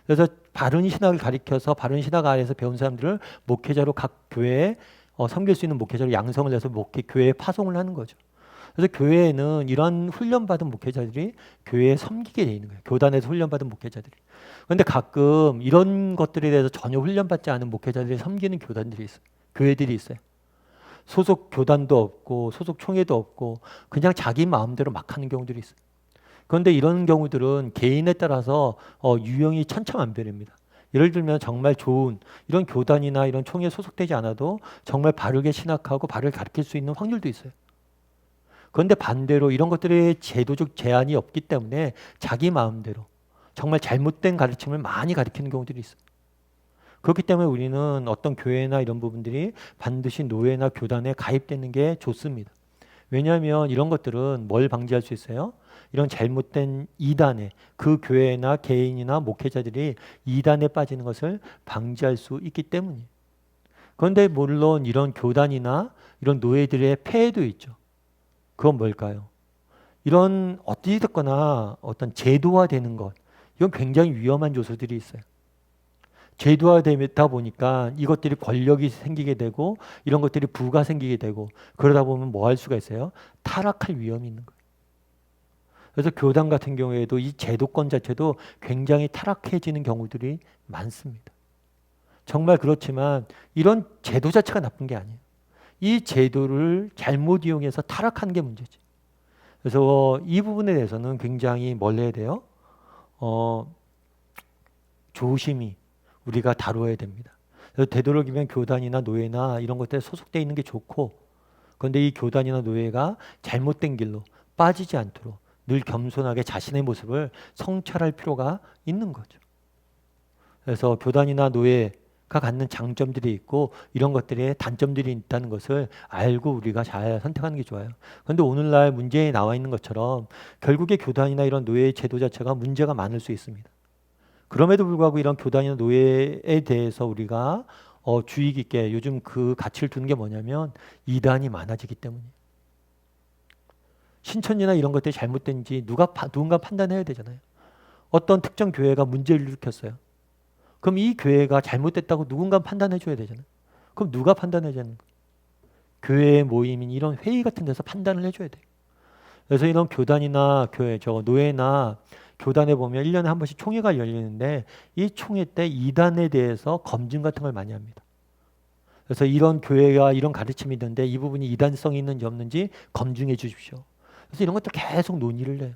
A: 그래서 바른 신학을 가리켜서 바른 신학 아래에서 배운 사람들을 목회자로 각 교회에 섬길 수 있는 목회자로 양성을 해서 교회에 파송을 하는 거죠. 그래서 교회에는 이런 훈련받은 목회자들이 교회에 섬기게 돼 있는 거예요. 교단에서 훈련받은 목회자들이. 그런데 가끔 이런 것들에 대해서 전혀 훈련받지 않은 목회자들이 섬기는 교단들이 있어요. 교회들이 있어요. 소속 교단도 없고 소속 총회도 없고 그냥 자기 마음대로 막 하는 경우들이 있어요. 그런데 이런 경우들은 개인에 따라서 유형이 천차만별입니다. 예를 들면 정말 좋은 이런 교단이나 이런 총회에 소속되지 않아도 정말 바르게 신학하고 바르게 가르칠 수 있는 확률도 있어요. 그런데 반대로 이런 것들의 제도적 제한이 없기 때문에 자기 마음대로 정말 잘못된 가르침을 많이 가르치는 경우들이 있어요. 그렇기 때문에 우리는 어떤 교회나 이런 부분들이 반드시 노회나 교단에 가입되는 게 좋습니다. 왜냐하면 이런 것들은 뭘 방지할 수 있어요? 이런 잘못된 이단에 그 교회나 개인이나 목회자들이 이단에 빠지는 것을 방지할 수 있기 때문이에요. 그런데 물론 이런 교단이나 이런 노예들의 폐해도 있죠. 그건 뭘까요? 이런 어찌 됐거나 어떤 제도화되는 것, 이건 굉장히 위험한 요소들이 있어요. 제도화되다 보니까 이것들이 권력이 생기게 되고 이런 것들이 부가 생기게 되고 그러다 보면 뭐 할 수가 있어요? 타락할 위험이 있는 거예요. 그래서 교단 같은 경우에도 이 제도권 자체도 굉장히 타락해지는 경우들이 많습니다. 정말 그렇지만 이런 제도 자체가 나쁜 게 아니에요. 이 제도를 잘못 이용해서 타락한 게 문제지. 그래서 이 부분에 대해서는 굉장히 뭘 해야 돼요? 조심히 우리가 다루어야 됩니다. 그래서 되도록이면 교단이나 노예나 이런 것들에 소속되어 있는 게 좋고, 그런데 이 교단이나 노예가 잘못된 길로 빠지지 않도록 늘 겸손하게 자신의 모습을 성찰할 필요가 있는 거죠. 그래서 교단이나 노예가 갖는 장점들이 있고 이런 것들의 단점들이 있다는 것을 알고 우리가 잘 선택하는 게 좋아요. 그런데 오늘날 문제에 나와 있는 것처럼 결국에 교단이나 이런 노예의 제도 자체가 문제가 많을 수 있습니다. 그럼에도 불구하고 이런 교단이나 노예에 대해서 우리가 주의 깊게 요즘 그 가치를 두는 게 뭐냐면 이단이 많아지기 때문이에요. 신천지나 이런 것들이 잘못된지 누군가 판단해야 되잖아요. 어떤 특정 교회가 문제를 일으켰어요. 그럼 이 교회가 잘못됐다고 누군가 판단해 줘야 되잖아요. 그럼 누가 판단해 주는 거예요? 교회의 모임인 이런 회의 같은 데서 판단을 해줘야 돼요. 그래서 이런 교단이나 노예나 교단에 보면 1년에 한 번씩 총회가 열리는데 이 총회 때 이단에 대해서 검증 같은 걸 많이 합니다. 그래서 이런 교회가 이런 가르침이 있는데 이 부분이 이단성이 있는지 없는지 검증해 주십시오. 그래서 이런 것들 계속 논의를 해요.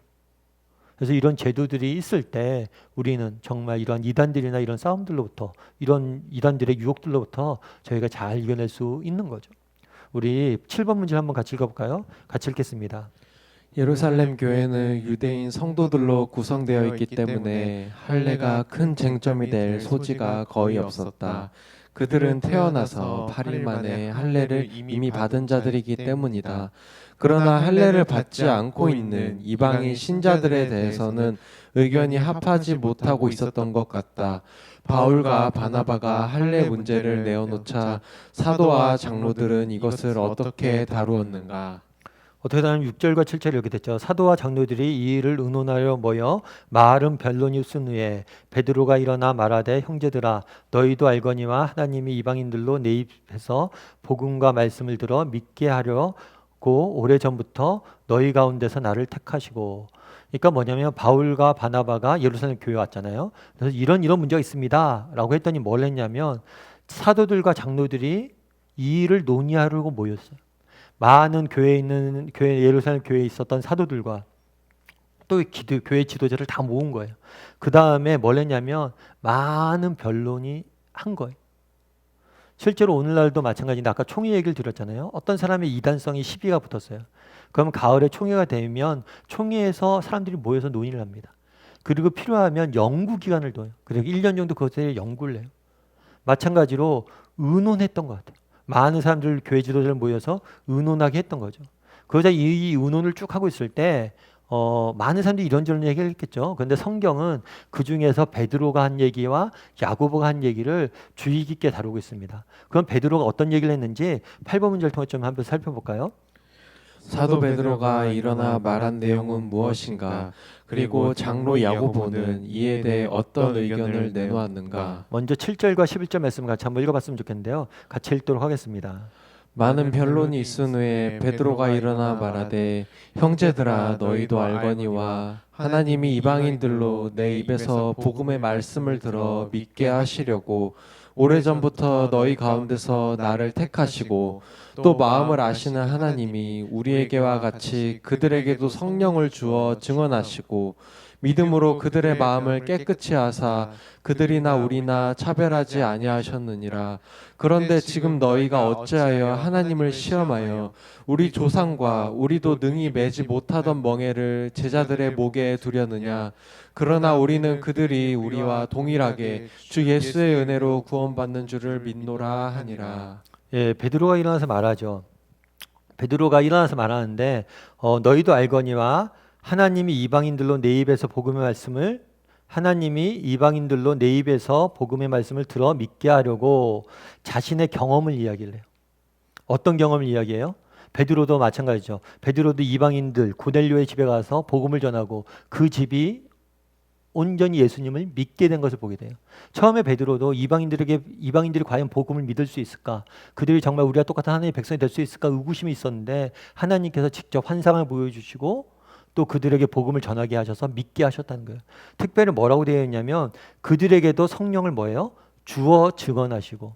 A: 그래서 이런 제도들이 있을 때 우리는 정말 이런 이단들이나 이런 싸움들로부터 이런 이단들의 유혹들로부터 저희가 잘 이겨낼 수 있는 거죠. 우리 7번 문제 한번 같이 읽어볼까요? 같이 읽겠습니다.
B: 예루살렘 교회는 유대인 성도들로 구성되어 있기 때문에 할례가 큰 쟁점이 될 소지가 거의 없었다. 그들은 태어나서 8일 만에 할례를 이미 받은 자들이기 때문이다. 그러나 할례를 받지 않고 있는 이방인 신자들에 대해서는 의견이 합하지 못하고 있었던 것 같다. 바울과 바나바가 할례 문제를 내어놓자 사도와 장로들은 이것을 어떻게 다루었는가?
A: 어떻게 보면 6절과 7절이 이렇게 됐죠. 사도와 장로들이 이 일을 의논하려 모여 마을은 변론이 쓴 후에 베드로가 일어나 말하되 형제들아 너희도 알거니와 하나님이 이방인들로 내 입에서 복음과 말씀을 들어 믿게 하려고 오래전부터 너희 가운데서 나를 택하시고. 그러니까 뭐냐면 바울과 바나바가 예루살렘 교회에 왔잖아요. 그래서 이런 문제가 있습니다 라고 했더니 뭘 했냐면 사도들과 장로들이 이 일을 논의하려고 모였어요. 많은 교회 예루살렘 교회에 있었던 사도들과 또 교회 지도자를 다 모은 거예요. 그 다음에 뭘 했냐면 많은 변론이 한 거예요. 실제로 오늘날도 마찬가지인데 아까 총회 얘기를 드렸잖아요. 어떤 사람의 이단성이 시비가 붙었어요. 그럼 가을에 총회가 되면 총회에서 사람들이 모여서 논의를 합니다. 그리고 필요하면 연구 기간을 둬요. 그리고 1년 정도 그것에 연구를 해요. 마찬가지로 의논했던 것 같아요. 많은 사람들 교회 지도자들 모여서 의논하게 했던 거죠. 그러자 이 의논을 쭉 하고 있을 때 많은 사람들이 이런저런 얘기를 했겠죠. 그런데 성경은 그 중에서 베드로가 한 얘기와 야고보가 한 얘기를 주의 깊게 다루고 있습니다. 그럼 베드로가 어떤 얘기를 했는지 8번 문제를 통해 좀 한번 살펴볼까요?
B: 사도 베드로가 일어나 말한 내용은 무엇인가? 그리고 장로 야고보는 이에 대해 어떤 의견을 내놓았는가?
A: 먼저 7절과 11절 말씀을 같이 한번 읽어봤으면 좋겠는데요. 같이 읽도록 하겠습니다.
B: 많은 변론이 있은 후에 베드로가 일어나 말하되 형제들아 너희도 알거니와 하나님이 이방인들로 내 입에서 복음의 말씀을 들어 믿게 하시려고 오래전부터 너희 가운데서 나를 택하시고 또 마음을 아시는 하나님이 우리에게와 같이 그들에게도 성령을 주어 증언하시고 믿음으로 그들의 마음을 깨끗이 하사 그들이나 우리나 차별하지 아니하셨느니라. 그런데 지금 너희가 어찌하여 하나님을 시험하여 우리 조상과 우리도 능히 매지 못하던 멍에를 제자들의 목에 두려느냐. 그러나 우리는 그들이 우리와 동일하게 주 예수의 은혜로 구원받는 줄을 믿노라 하니라.
A: 예, 베드로가 일어나서 말하죠. 베드로가 일어나서 말하는데 너희도 알거니와 하나님이 이방인들로 내 입에서 복음의 말씀을 들어 믿게 하려고 자신의 경험을 이야기를 해요. 어떤 경험을 이야기해요? 베드로도 마찬가지죠. 베드로도 이방인들 고넬료의 집에 가서 복음을 전하고 그 집이 온전히 예수님을 믿게 된 것을 보게 돼요. 처음에 베드로도 이방인들이 과연 복음을 믿을 수 있을까? 그들이 정말 우리와 똑같은 하나님의 백성이 될 수 있을까? 의구심이 있었는데 하나님께서 직접 환상을 보여주시고 또 그들에게 복음을 전하게 하셔서 믿게 하셨다는 거예요. 특별히 뭐라고 되어 있냐면 그들에게도 성령을 뭐예요? 주어 증언하시고.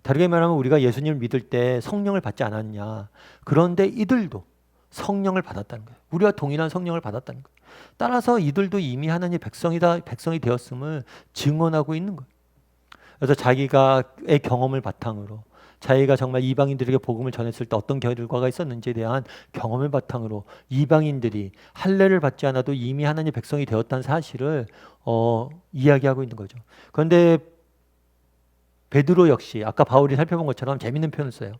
A: 다르게 말하면 우리가 예수님을 믿을 때 성령을 받지 않았냐. 그런데 이들도 성령을 받았다는 거예요. 우리와 동일한 성령을 받았다는 거예요. 따라서 이들도 이미 하나님의 백성이 되었음을 증언하고 있는 거예요. 그래서 자기가의 경험을 바탕으로 자기가 정말 이방인들에게 복음을 전했을 때 어떤 결과가 있었는지에 대한 경험을 바탕으로 이방인들이 할례를 받지 않아도 이미 하나님의 백성이 되었다는 사실을 이야기하고 있는 거죠. 그런데 베드로 역시 아까 바울이 살펴본 것처럼 재밌는 표현을 써요.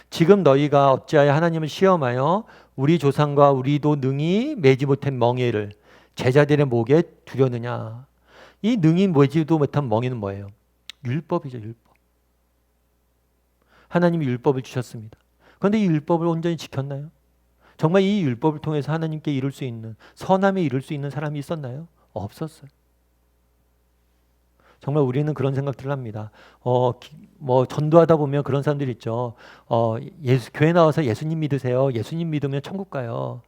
A: 지금 너희가 어찌하여 하나님을 시험하여 우리 조상과 우리도 능히 매지 못한 멍에를 제자들의 목에 두려느냐. 이 능히 매지도 못한 멍에는 뭐예요? 율법이죠. 율법. 하나님이 율법을 주셨습니다. 그런데 이 율법을 온전히 지켰나요? 정말 이 율법을 통해서 하나님께 이룰 수 있는 선함에 이룰 수 있는 사람이 있었나요? 없었어요. 정말 우리는 그런 생각들을 합니다. 전도하다 보면 그런 사람들이 있죠. 교회 나와서 예수님 믿으세요. 예수님 믿으면 천국 가요.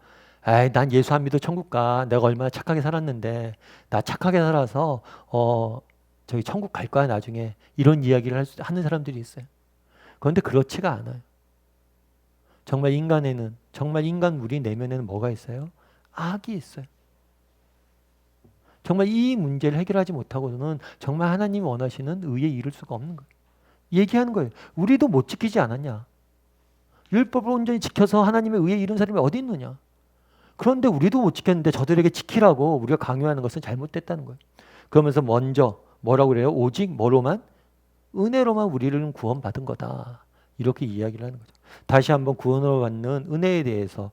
A: 에이, 난 예수 안 믿어 천국 가. 내가 얼마나 착하게 살았는데 나 착하게 살아서 저기 천국 갈 거야 나중에. 이런 이야기를 하는 사람들이 있어요. 그런데 그렇지가 않아요. 정말 인간 우리 내면에는 뭐가 있어요? 악이 있어요. 정말 이 문제를 해결하지 못하고는 정말 하나님이 원하시는 의에 이를 수가 없는 거예요. 얘기하는 거예요. 우리도 못 지키지 않았냐? 율법을 온전히 지켜서 하나님의 의에 이른 사람이 어디 있느냐? 그런데 우리도 못 지켰는데 저들에게 지키라고 우리가 강요하는 것은 잘못됐다는 거예요. 그러면서 먼저 뭐라고 그래요? 오직 뭐로만? 은혜로만 우리를 구원받은 거다. 이렇게 이야기를 하는 거죠. 다시 한번 구원으로 받는 은혜에 대해서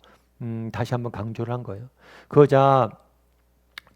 A: 다시 한번 강조를 한 거예요. 그러자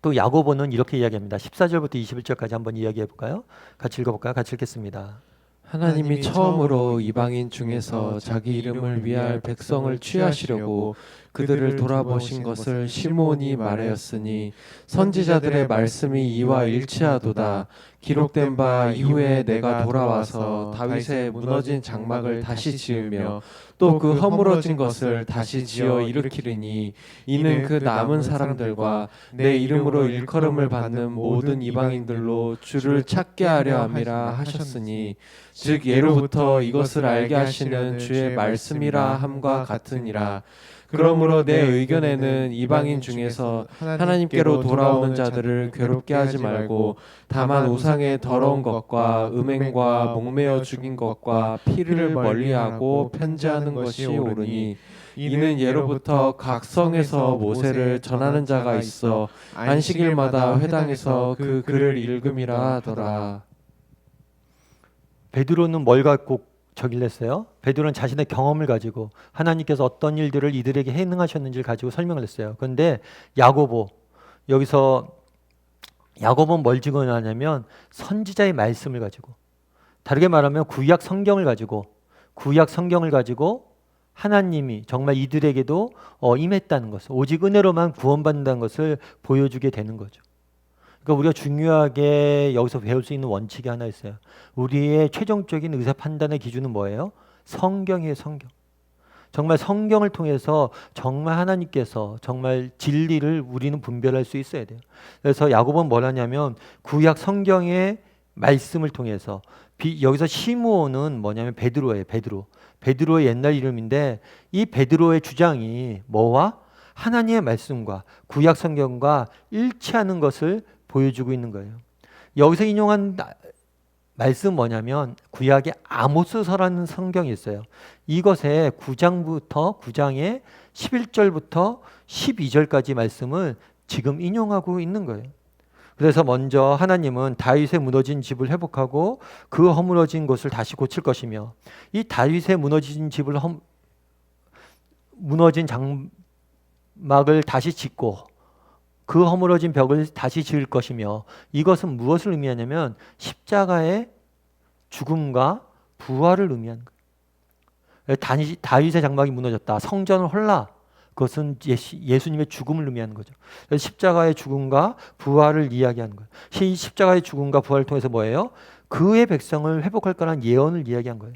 A: 또 야고보는 이렇게 이야기합니다. 14절부터 21절까지 한번 이야기해 볼까요? 같이 읽어볼까요? 같이 읽겠습니다.
B: 하나님이 처음으로 이방인 중에서 자기 이름을 위할 백성을 취하시려고 그들을 돌아보신 것을 시므온이 말하였으니 선지자들의 말씀이 이와 일치하도다. 기록된 바 이후에 내가 돌아와서 다윗의 무너진 장막을 다시 지으며 또 그 허물어진 것을 다시 지어 일으키리니 이는 그 남은 사람들과 내 이름으로 일컬음을 받는 모든 이방인들로 주를 찾게 하려 함이라 하셨으니 즉 예로부터 이것을 알게 하시는 주의 말씀이라 함과 같으니라. 그러므로 내 의견에는 이방인 중에서 하나님께로 돌아오는 자들을 괴롭게 하지 말고 다만 우상의 더러운 것과 음행과 목매어 죽인 것과 피를 멀리하고 편지하는 것이 옳으니 이는 예로부터 각 성에서 모세를 전하는 자가 있어 안식일마다 회당에서 그 글을 읽음이라 하더라.
A: 베드로는 뭘 갖고 저기를 했어요? 베드로는 자신의 경험을 가지고 하나님께서 어떤 일들을 이들에게 행하셨는지를 가지고 설명을 했어요. 그런데 야고보, 여기서 야고보는 뭘 증언하냐면 선지자의 말씀을 가지고, 다르게 말하면 구약 성경을 가지고 하나님이 정말 이들에게도 임했다는 것을, 오직 은혜로만 구원받는다는 것을 보여주게 되는 거죠. 그러니까 우리가 중요하게 여기서 배울 수 있는 원칙이 하나 있어요. 우리의 최종적인 의사 판단의 기준은 뭐예요? 성경이에요, 성경. 정말 성경을 통해서 정말 하나님께서 정말 진리를 우리는 분별할 수 있어야 돼요. 그래서 야고보는 뭘 하냐면 구약 성경의 말씀을 통해서, 여기서 시므온은 뭐냐면 베드로예요, 베드로. 베드로의 옛날 이름인데 이 베드로의 주장이 뭐와? 하나님의 말씀과 구약 성경과 일치하는 것을 보여주고 있는 거예요. 여기서 인용한 말씀 뭐냐면 구약의 아모스서라는 성경이 있어요. 이것의 9장의 11절부터 12절까지 말씀을 지금 인용하고 있는 거예요. 그래서 먼저 하나님은 다윗의 무너진 집을 회복하고 그 허물어진 곳을 다시 고칠 것이며, 이 다윗의 무너진 집을 무너진 장막을 다시 짓고 그 허물어진 벽을 다시 지을 것이며, 이것은 무엇을 의미하냐면 십자가의 죽음과 부활을 의미하는 거예요. 다윗의 장막이 무너졌다, 성전을 헐라, 그것은 예수님의 죽음을 의미하는 거죠. 그래서 십자가의 죽음과 부활을 이야기하는 거예요. 이 십자가의 죽음과 부활을 통해서 뭐예요? 그의 백성을 회복할 거라는 예언을 이야기한 거예요.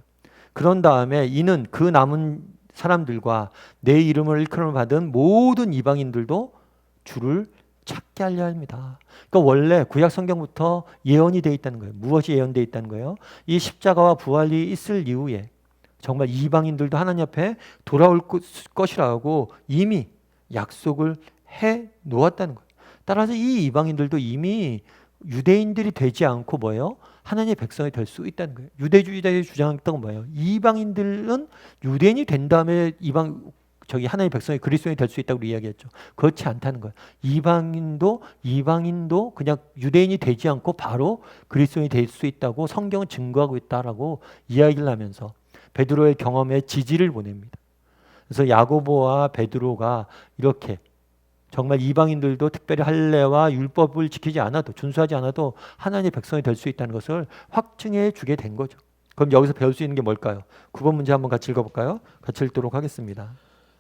A: 그런 다음에 이는 그 남은 사람들과 내 이름을 일컬음을 받은 모든 이방인들도 주를 찾게 하려 합니다. 그러니까 원래 구약 성경부터 예언이 되어 있다는 거예요. 무엇이 예언되어 있다는 거예요? 이 십자가와 부활이 있을 이후에 정말 이방인들도 하나님 앞에 돌아올 것이라고 이미 약속을 해 놓았다는 거예요. 따라서 이 이방인들도 이미 유대인들이 되지 않고 뭐예요? 하나님의 백성이 될 수 있다는 거예요. 유대주의자의 주장했던 건 뭐예요? 이방인들은 유대인이 된 다음에 하나님의 백성이 그리스도인이 될 수 있다고 이야기했죠. 그렇지 않다는 거예요. 이방인도 그냥 유대인이 되지 않고 바로 그리스도인이 될 수 있다고 성경은 증거하고 있다라고 이야기를 하면서 베드로의 경험에 지지를 보냅니다. 그래서 야고보와 베드로가 이렇게 정말 이방인들도 특별히 할례와 율법을 지키지 않아도, 준수하지 않아도 하나님의 백성이 될 수 있다는 것을 확증해 주게 된 거죠. 그럼 여기서 배울 수 있는 게 뭘까요? 9번 문제 한번 같이 읽어볼까요? 같이 읽도록 하겠습니다.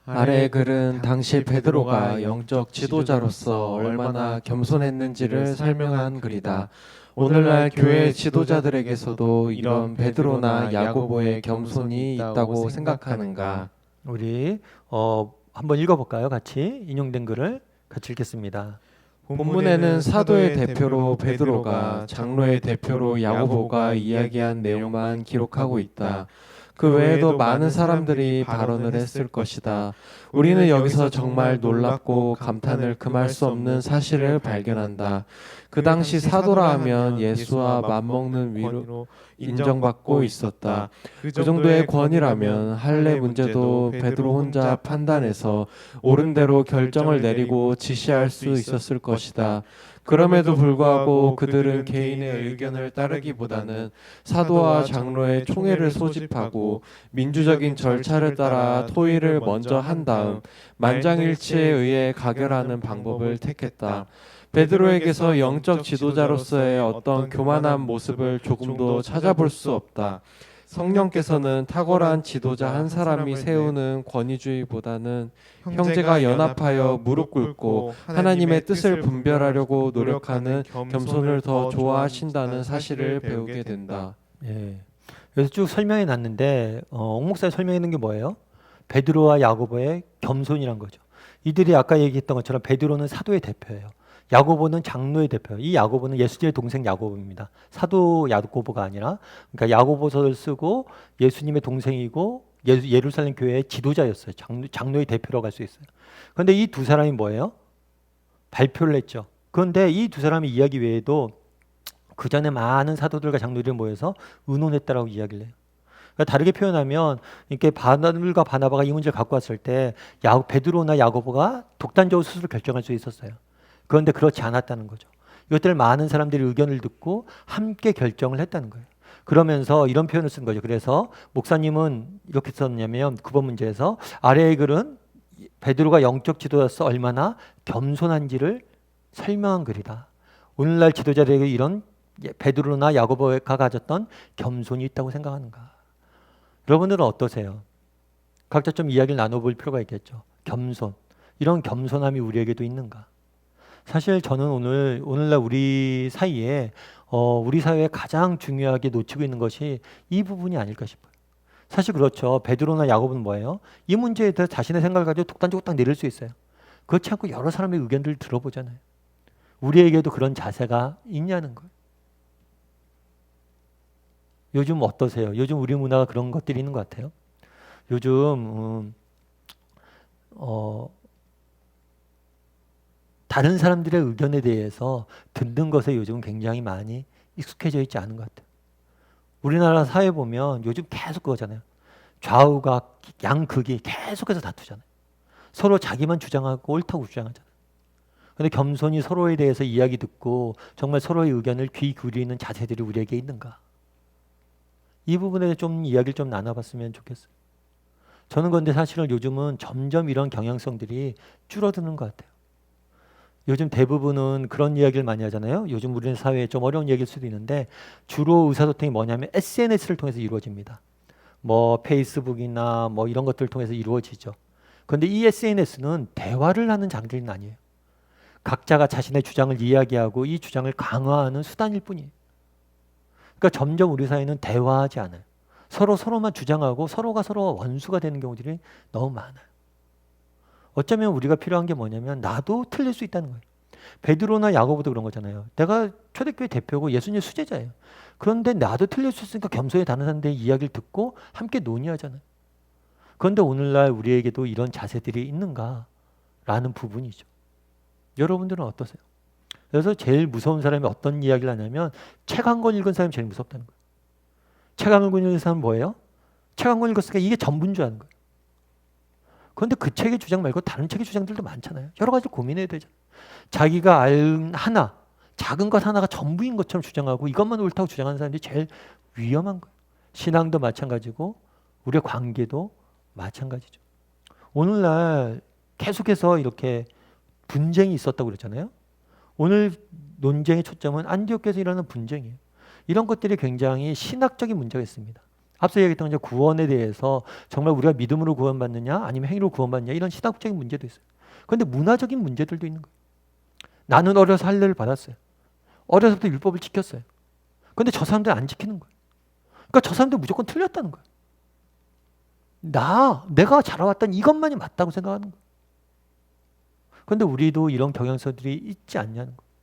B: 아래의 글은 당시 베드로가 영적 지도자로서 얼마나 겸손했는지를 설명한 글이다. 오늘날 교회 지도자들에게서도 이런 베드로나 야고보의 겸손이 있다고 생각하는가?
A: 우리 한번 읽어볼까요? 같이 인용된 글을 같이 읽겠습니다.
B: 본문에는 사도의 대표로 베드로가, 장로의 대표로 야고보가 이야기한 내용만 기록하고 있다. 그 외에도 많은 사람들이 발언을 했을 것이다. 우리는 여기서 정말 놀랍고 감탄을 금할 수 없는 사실을 발견한다. 그 당시 사도라 하면 예수와 맞먹는 위로 인정받고 있었다. 그 정도의 권위라면 할례 문제도 베드로 혼자 판단해서 옳은 대로 결정을 내리고 지시할 수 있었을 것이다. 그럼에도 불구하고 그들은 개인의 의견을 따르기보다는 사도와 장로의 총회를 소집하고 민주적인 절차를 따라 토의를 먼저 한 다음 만장일치에 의해 가결하는 방법을 택했다. 베드로에게서 영적 지도자로서의 어떤 교만한 모습을 조금도 찾아볼 수 없다. 성령께서는 탁월한 지도자 한 사람이 세우는 권위주의보다는 형제가 연합하여 무릎 꿇고 하나님의 뜻을 분별하려고 노력하는 겸손을 더 좋아하신다는 사실을 배우게 된다.
A: 예. 그래서 쭉 설명해 놨는데 옥 목사님 설명해 놓은 게 뭐예요? 베드로와 야고보의 겸손이란 거죠. 이들이 아까 얘기했던 것처럼 베드로는 사도의 대표예요. 야고보는 장로의 대표예요. 이 야고보는 예수님의 동생 야고보입니다. 사도 야고보가 아니라, 그러니까 야고보서를 쓰고 예수님의 동생이고 예루살렘 교회의 지도자였어요. 장로의 대표라고 할 수 있어요. 그런데 이 두 사람이 뭐예요? 발표를 했죠. 그런데 이 두 사람의 이야기 외에도 그 전에 많은 사도들과 장로들이 모여서 의논했다라고 이야기를 해요. 그러니까 다르게 표현하면 이렇게 바나바가 바나바가 이 문제를 갖고 왔을 때 베드로나 야고보가 독단적으로 스스로 결정할 수 있었어요. 그런데 그렇지 않았다는 거죠. 이것들 많은 사람들이 의견을 듣고 함께 결정을 했다는 거예요. 그러면서 이런 표현을 쓴 거죠. 그래서 목사님은 이렇게 썼냐면 9번 문제에서 아래의 글은 베드로가 영적 지도자로서 얼마나 겸손한지를 설명한 글이다. 오늘날 지도자들에게 이런 베드로나 야고보가 가졌던 겸손이 있다고 생각하는가? 여러분들은 어떠세요? 각자 좀 이야기를 나눠볼 필요가 있겠죠. 겸손. 이런 겸손함이 우리에게도 있는가? 사실 저는 오늘날 우리 사이에 우리 사회에 가장 중요하게 놓치고 있는 것이 이 부분이 아닐까 싶어요. 사실 그렇죠. 베드로나 야고보는 뭐예요? 이 문제에 대해서 자신의 생각을 가지고 독단적으로 딱 내릴 수 있어요. 그렇지 않고 여러 사람의 의견들을 들어보잖아요. 우리에게도 그런 자세가 있냐는 거예요. 요즘 어떠세요? 요즘 우리 문화가 그런 것들이 있는 것 같아요. 요즘 다른 사람들의 의견에 대해서 듣는 것에 요즘 굉장히 많이 익숙해져 있지 않은 것 같아요. 우리나라 사회 보면 요즘 계속 그거잖아요. 좌우가 양극이 계속해서 다투잖아요. 서로 자기만 주장하고 옳다고 주장하잖아요. 그런데 겸손히 서로에 대해서 이야기 듣고 정말 서로의 의견을 귀 기울이는 자세들이 우리에게 있는가? 이 부분에 좀 이야기를 좀 나눠봤으면 좋겠어요. 저는 그런데 사실은 요즘은 점점 이런 경향성들이 줄어드는 것 같아요. 요즘 대부분은 그런 이야기를 많이 하잖아요. 요즘 우리 사회에 좀 어려운 얘기일 수도 있는데 주로 의사소통이 뭐냐면 SNS를 통해서 이루어집니다. 뭐 페이스북이나 뭐 이런 것들을 통해서 이루어지죠. 그런데 이 SNS는 대화를 하는 장르는 아니에요. 각자가 자신의 주장을 이야기하고 이 주장을 강화하는 수단일 뿐이에요. 그러니까 점점 우리 사회는 대화하지 않아요. 서로만 주장하고 서로가 서로 원수가 되는 경우들이 너무 많아요. 어쩌면 우리가 필요한 게 뭐냐면 나도 틀릴 수 있다는 거예요. 베드로나 야고보도 그런 거잖아요. 내가 초대교회 대표고 예수님의 수제자예요. 그런데 나도 틀릴 수 있으니까 겸손히 다른 사람들의 이야기를 듣고 함께 논의하잖아요. 그런데 오늘날 우리에게도 이런 자세들이 있는가라는 부분이죠. 여러분들은 어떠세요? 그래서 제일 무서운 사람이 어떤 이야기를 하냐면 책 한 권 읽은 사람이 제일 무섭다는 거예요. 책 한 권 읽은 사람은 뭐예요? 책 한 권 읽었으니까 이게 전부인 줄 아는 거예요. 그런데 그 책의 주장 말고 다른 책의 주장들도 많잖아요. 여러 가지 고민해야 되잖아요. 자기가 알 하나, 작은 것 하나가 전부인 것처럼 주장하고 이것만 옳다고 주장하는 사람들이 제일 위험한 거예요. 신앙도 마찬가지고 우리의 관계도 마찬가지죠. 오늘날 계속해서 이렇게 분쟁이 있었다고 그랬잖아요. 오늘 논쟁의 초점은 안디옥에서 일어나는 분쟁이에요. 이런 것들이 굉장히 신학적인 문제가 있습니다. 앞서 얘기했던 이제 구원에 대해서 정말 우리가 믿음으로 구원받느냐 아니면 행위로 구원받느냐 이런 신학적인 문제도 있어요. 그런데 문화적인 문제들도 있는 거예요. 나는 어려서 할례를 받았어요. 어려서부터 율법을 지켰어요. 그런데 저 사람들은 안 지키는 거예요. 그러니까 저 사람들은 무조건 틀렸다는 거예요. 내가 자라왔던 이것만이 맞다고 생각하는 거예요. 그런데 우리도 이런 경향성들이 있지 않냐는 거예요.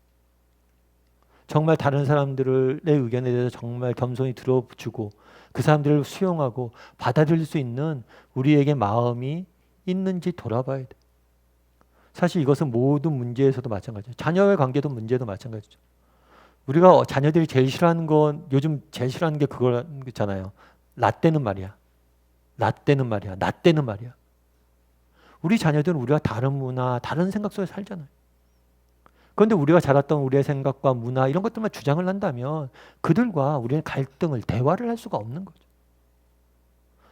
A: 정말 다른 사람들의 의견에 대해서 정말 겸손히 들어주고 그 사람들을 수용하고 받아들일 수 있는 우리에게 마음이 있는지 돌아봐야 돼요. 사실 이것은 모든 문제에서도 마찬가지예요. 자녀의 관계도 문제도 마찬가지죠. 우리가 자녀들이 제일 싫어하는 건 요즘 제일 싫어하는 게 그거잖아요. 라떼는 말이야. 라떼는 말이야. 라떼는 말이야. 우리 자녀들은 우리가 다른 문화, 다른 생각 속에 살잖아요. 그런데 우리가 자랐던 우리의 생각과 문화 이런 것들만 주장을 한다면 그들과 우리는 갈등을 대화를 할 수가 없는 거죠.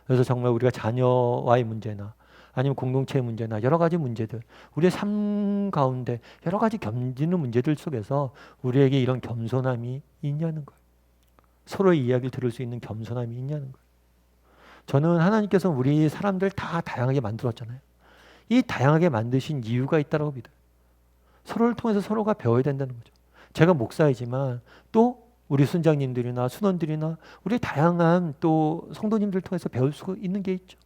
A: 그래서 정말 우리가 자녀와의 문제나 아니면 공동체의 문제나 여러 가지 문제들 우리의 삶 가운데 여러 가지 견디는 문제들 속에서 우리에게 이런 겸손함이 있냐는 거예요. 서로의 이야기를 들을 수 있는 겸손함이 있냐는 거예요. 저는 하나님께서 우리 사람들 다 다양하게 만들었잖아요. 이 다양하게 만드신 이유가 있다고 믿어요. 서로를 통해서 서로가 배워야 된다는 거죠. 제가 목사이지만 또 우리 순장님들이나 순원들이나 우리 다양한 또 성도님들 통해서 배울 수 있는 게 있죠.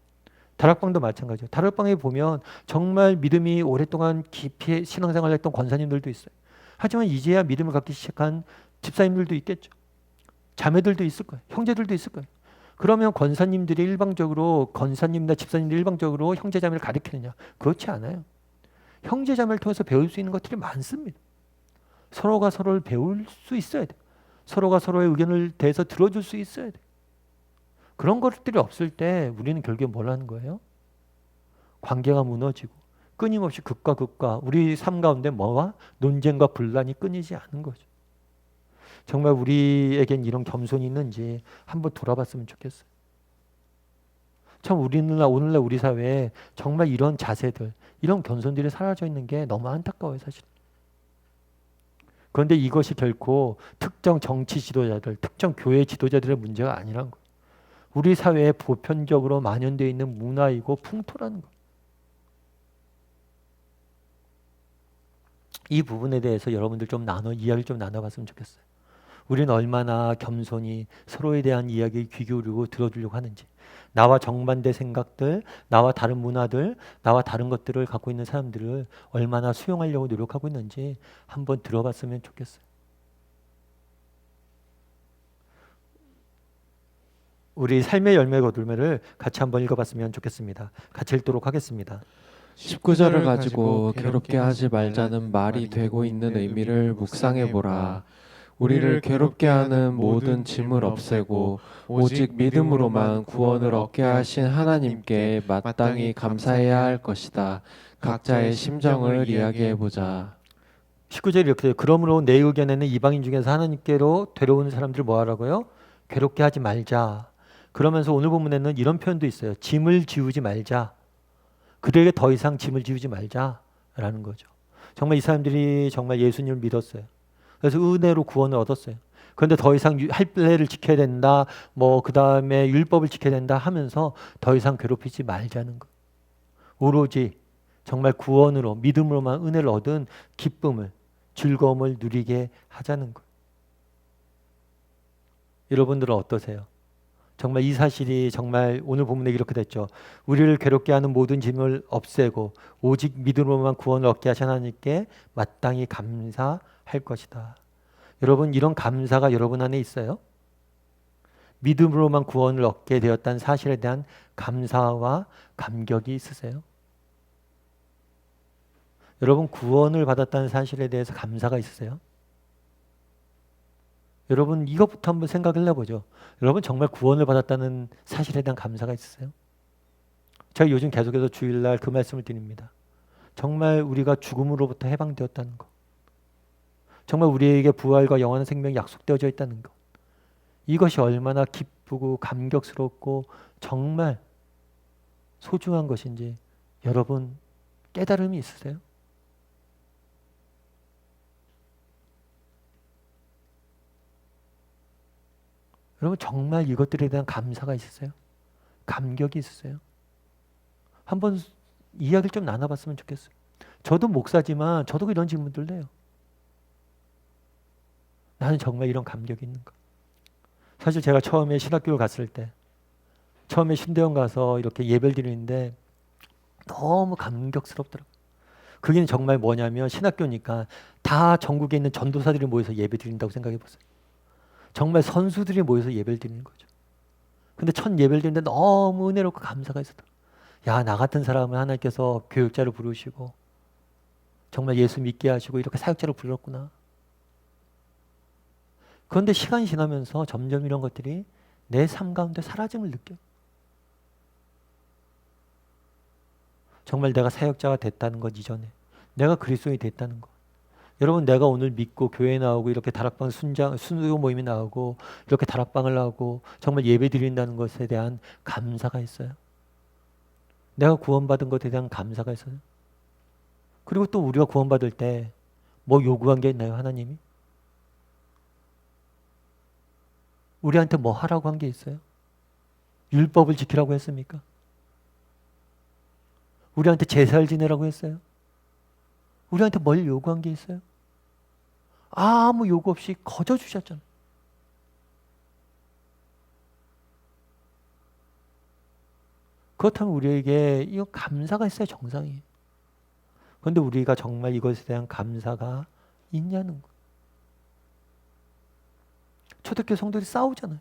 A: 다락방도 마찬가지예요. 다락방에 보면 정말 믿음이 오랫동안 깊이 신앙생활을 했던 권사님들도 있어요. 하지만 이제야 믿음을 갖기 시작한 집사님들도 있겠죠. 자매들도 있을 거예요. 형제들도 있을 거예요. 그러면 권사님들이 일방적으로, 권사님이나 집사님들이 일방적으로 형제자매를 가르치느냐? 그렇지 않아요. 형제자매를 통해서 배울 수 있는 것들이 많습니다. 서로가 서로를 배울 수 있어야 돼요. 서로가 서로의 의견을 대해서 들어줄 수 있어야 돼요. 그런 것들이 없을 때 우리는 결국에 뭘 하는 거예요? 관계가 무너지고 끊임없이 극과 극과 우리 삶 가운데 뭐와? 논쟁과 분란이 끊이지 않는 거죠. 정말 우리에겐 이런 겸손이 있는지 한번 돌아봤으면 좋겠어요. 참 오늘날 우리 사회에 정말 이런 자세들, 이런 겸손들이 사라져 있는 게 너무 안타까워요, 사실. 그런데 이것이 결코 특정 정치 지도자들, 특정 교회 지도자들의 문제가 아니란 거예요. 우리 사회에 보편적으로 만연되어 있는 문화이고 풍토라는 거예요. 이 부분에 대해서 여러분들 이야기를 좀 나눠봤으면 좋겠어요. 우리는 얼마나 겸손히 서로에 대한 이야기에 귀 기울이고 들어주려고 하는지, 나와 정반대 생각들, 나와 다른 문화들, 나와 다른 것들을 갖고 있는 사람들을 얼마나 수용하려고 노력하고 있는지 한번 들어봤으면 좋겠어요. 우리 삶의 열매 거둘매를 같이 한번 읽어봤으면 좋겠습니다. 같이 읽도록 하겠습니다.
B: 19절을 가지고 괴롭게 하지 말자는 말이 되고 있는 의미를 묵상해보라. 우리를 괴롭게 하는 모든 짐을 없애고 오직 믿음으로만 구원을 얻게 하신 하나님께 마땅히 감사해야 할 것이다. 각자의 심정을 이야기해보자.
A: 19절이 이렇게 돼요. 그러므로 내 의견에는 이방인 중에서 하나님께로 데려오는 사람들을 뭐 하라고요? 괴롭게 하지 말자. 그러면서 오늘 본문에는 이런 표현도 있어요. 짐을 지우지 말자. 그들에게 더 이상 짐을 지우지 말자라는 거죠. 정말 이 사람들이 정말 예수님을 믿었어요. 그래서 은혜로 구원을 얻었어요. 그런데 더 이상 할례를 지켜야 된다, 그 다음에 율법을 지켜야 된다 하면서 더 이상 괴롭히지 말자는 거. 오로지 정말 구원으로, 믿음으로만 은혜를 얻은 기쁨을, 즐거움을 누리게 하자는 거. 여러분들은 어떠세요? 정말 이 사실이 정말 오늘 본문에 이렇게 됐죠. 우리를 괴롭게 하는 모든 짐을 없애고 오직 믿음으로만 구원을 얻게 하신 하나님께 마땅히 감사할 것이다. 여러분, 이런 감사가 여러분 안에 있어요? 믿음으로만 구원을 얻게 되었다는 사실에 대한 감사와 감격이 있으세요? 여러분, 구원을 받았다는 사실에 대해서 감사가 있으세요? 여러분, 이것부터 한번 생각을 해보죠. 여러분, 정말 구원을 받았다는 사실에 대한 감사가 있으세요? 제가 요즘 계속해서 주일날 그 말씀을 드립니다. 정말 우리가 죽음으로부터 해방되었다는 것, 정말 우리에게 부활과 영원한 생명이 약속되어져 있다는 것, 이것이 얼마나 기쁘고 감격스럽고 정말 소중한 것인지 여러분 깨달음이 있으세요? 여러분, 정말 이것들에 대한 감사가 있으세요? 감격이 있으세요? 한번 이야기를 좀 나눠봤으면 좋겠어요. 저도 목사지만 저도 이런 질문들 해요. 나는 정말 이런 감격이 있는가? 사실 제가 처음에 신학교를 갔을 때, 처음에 신대원 가서 이렇게 예배를 드리는데 너무 감격스럽더라고요. 그게 정말 뭐냐면, 신학교니까 다 전국에 있는 전도사들이 모여서 예배 드린다고 생각해 보세요. 정말 선수들이 모여서 예배를 드리는 거죠. 근데 첫 예배를 드리는데 너무 은혜롭고 감사가 있었더라고요. 야, 나 같은 사람을 하나님께서 교육자로 부르시고 정말 예수 믿게 하시고 이렇게 사역자로 불렀구나. 그런데 시간이 지나면서 점점 이런 것들이 내 삶 가운데 사라짐을 느껴요. 정말 내가 사역자가 됐다는 것 이전에, 내가 그리스도인이 됐다는 것. 여러분, 내가 오늘 믿고 교회에 나오고 이렇게 다락방 순교 모임에 나오고 이렇게 다락방을 하고 정말 예배 드린다는 것에 대한 감사가 있어요. 내가 구원받은 것에 대한 감사가 있어요. 그리고 또 우리가 구원받을 때 뭐 요구한 게 있나요, 하나님이? 우리한테 뭐 하라고 한 게 있어요? 율법을 지키라고 했습니까? 우리한테 제사를 지내라고 했어요? 우리한테 뭘 요구한 게 있어요? 아무 요구 없이 거저 주셨잖아요. 그렇다면 우리에게 이 감사가 있어야 정상이에요. 그런데 우리가 정말 이것에 대한 감사가 있냐는 거. 초대교회 성도들이 싸우잖아요.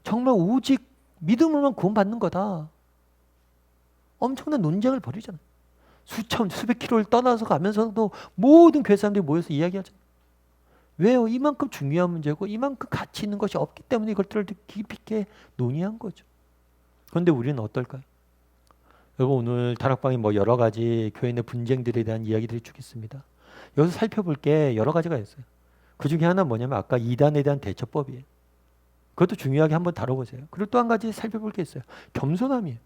A: 정말 오직 믿음으로만 구원받는 거다. 엄청난 논쟁을 벌이잖아요. 수백 킬로를 떠나서 가면서도 모든 교회 사람들이 모여서 이야기하잖아요. 왜요? 이만큼 중요한 문제고 이만큼 가치 있는 것이 없기 때문에 이것들을 깊이 있게 논의한 거죠. 그런데 우리는 어떨까요? 여러분 오늘 다락방에 뭐 여러 가지 교회 내 분쟁들에 대한 이야기들이 쭉 있습니다. 여기서 살펴볼 게 여러 가지가 있어요. 그 중에 하나는 뭐냐면 아까 이단에 대한 대처법이에요. 그것도 중요하게 한번 다뤄보세요. 그리고 또 한 가지 살펴볼 게 있어요. 겸손함이에요.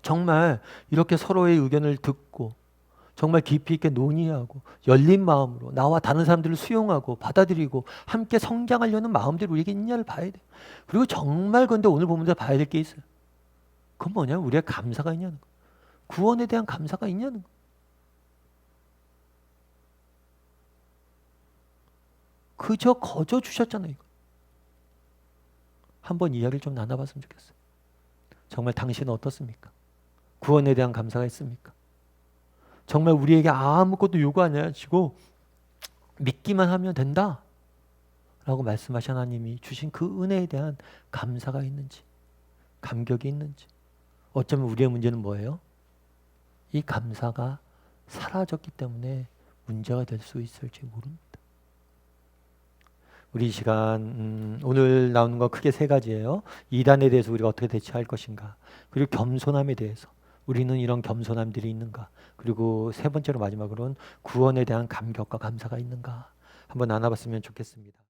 A: 정말 이렇게 서로의 의견을 듣고 정말 깊이 있게 논의하고 열린 마음으로 나와 다른 사람들을 수용하고 받아들이고 함께 성장하려는 마음들이 우리에게 있냐를 봐야 돼요. 그리고 정말 근데 오늘 보면서 봐야 될 게 있어요. 그건 뭐냐면 우리의 감사가 있냐는 거. 구원에 대한 감사가 있냐는 거. 그저 거저 주셨잖아요. 이거. 한번 이야기를 좀 나눠봤으면 좋겠어요. 정말 당신은 어떻습니까? 구원에 대한 감사가 있습니까? 정말 우리에게 아무것도 요구 안 하시고 믿기만 하면 된다 라고 말씀하신 하나님이 주신 그 은혜에 대한 감사가 있는지, 감격이 있는지. 어쩌면 우리의 문제는 뭐예요? 이 감사가 사라졌기 때문에 문제가 될 수 있을지 모릅니다. 우리 이 시간 오늘 나오는 거 크게 세 가지예요. 이단에 대해서 우리가 어떻게 대처할 것인가, 그리고 겸손함에 대해서 우리는 이런 겸손함들이 있는가, 그리고 세 번째로 마지막으로는 구원에 대한 감격과 감사가 있는가 한번 나눠봤으면 좋겠습니다.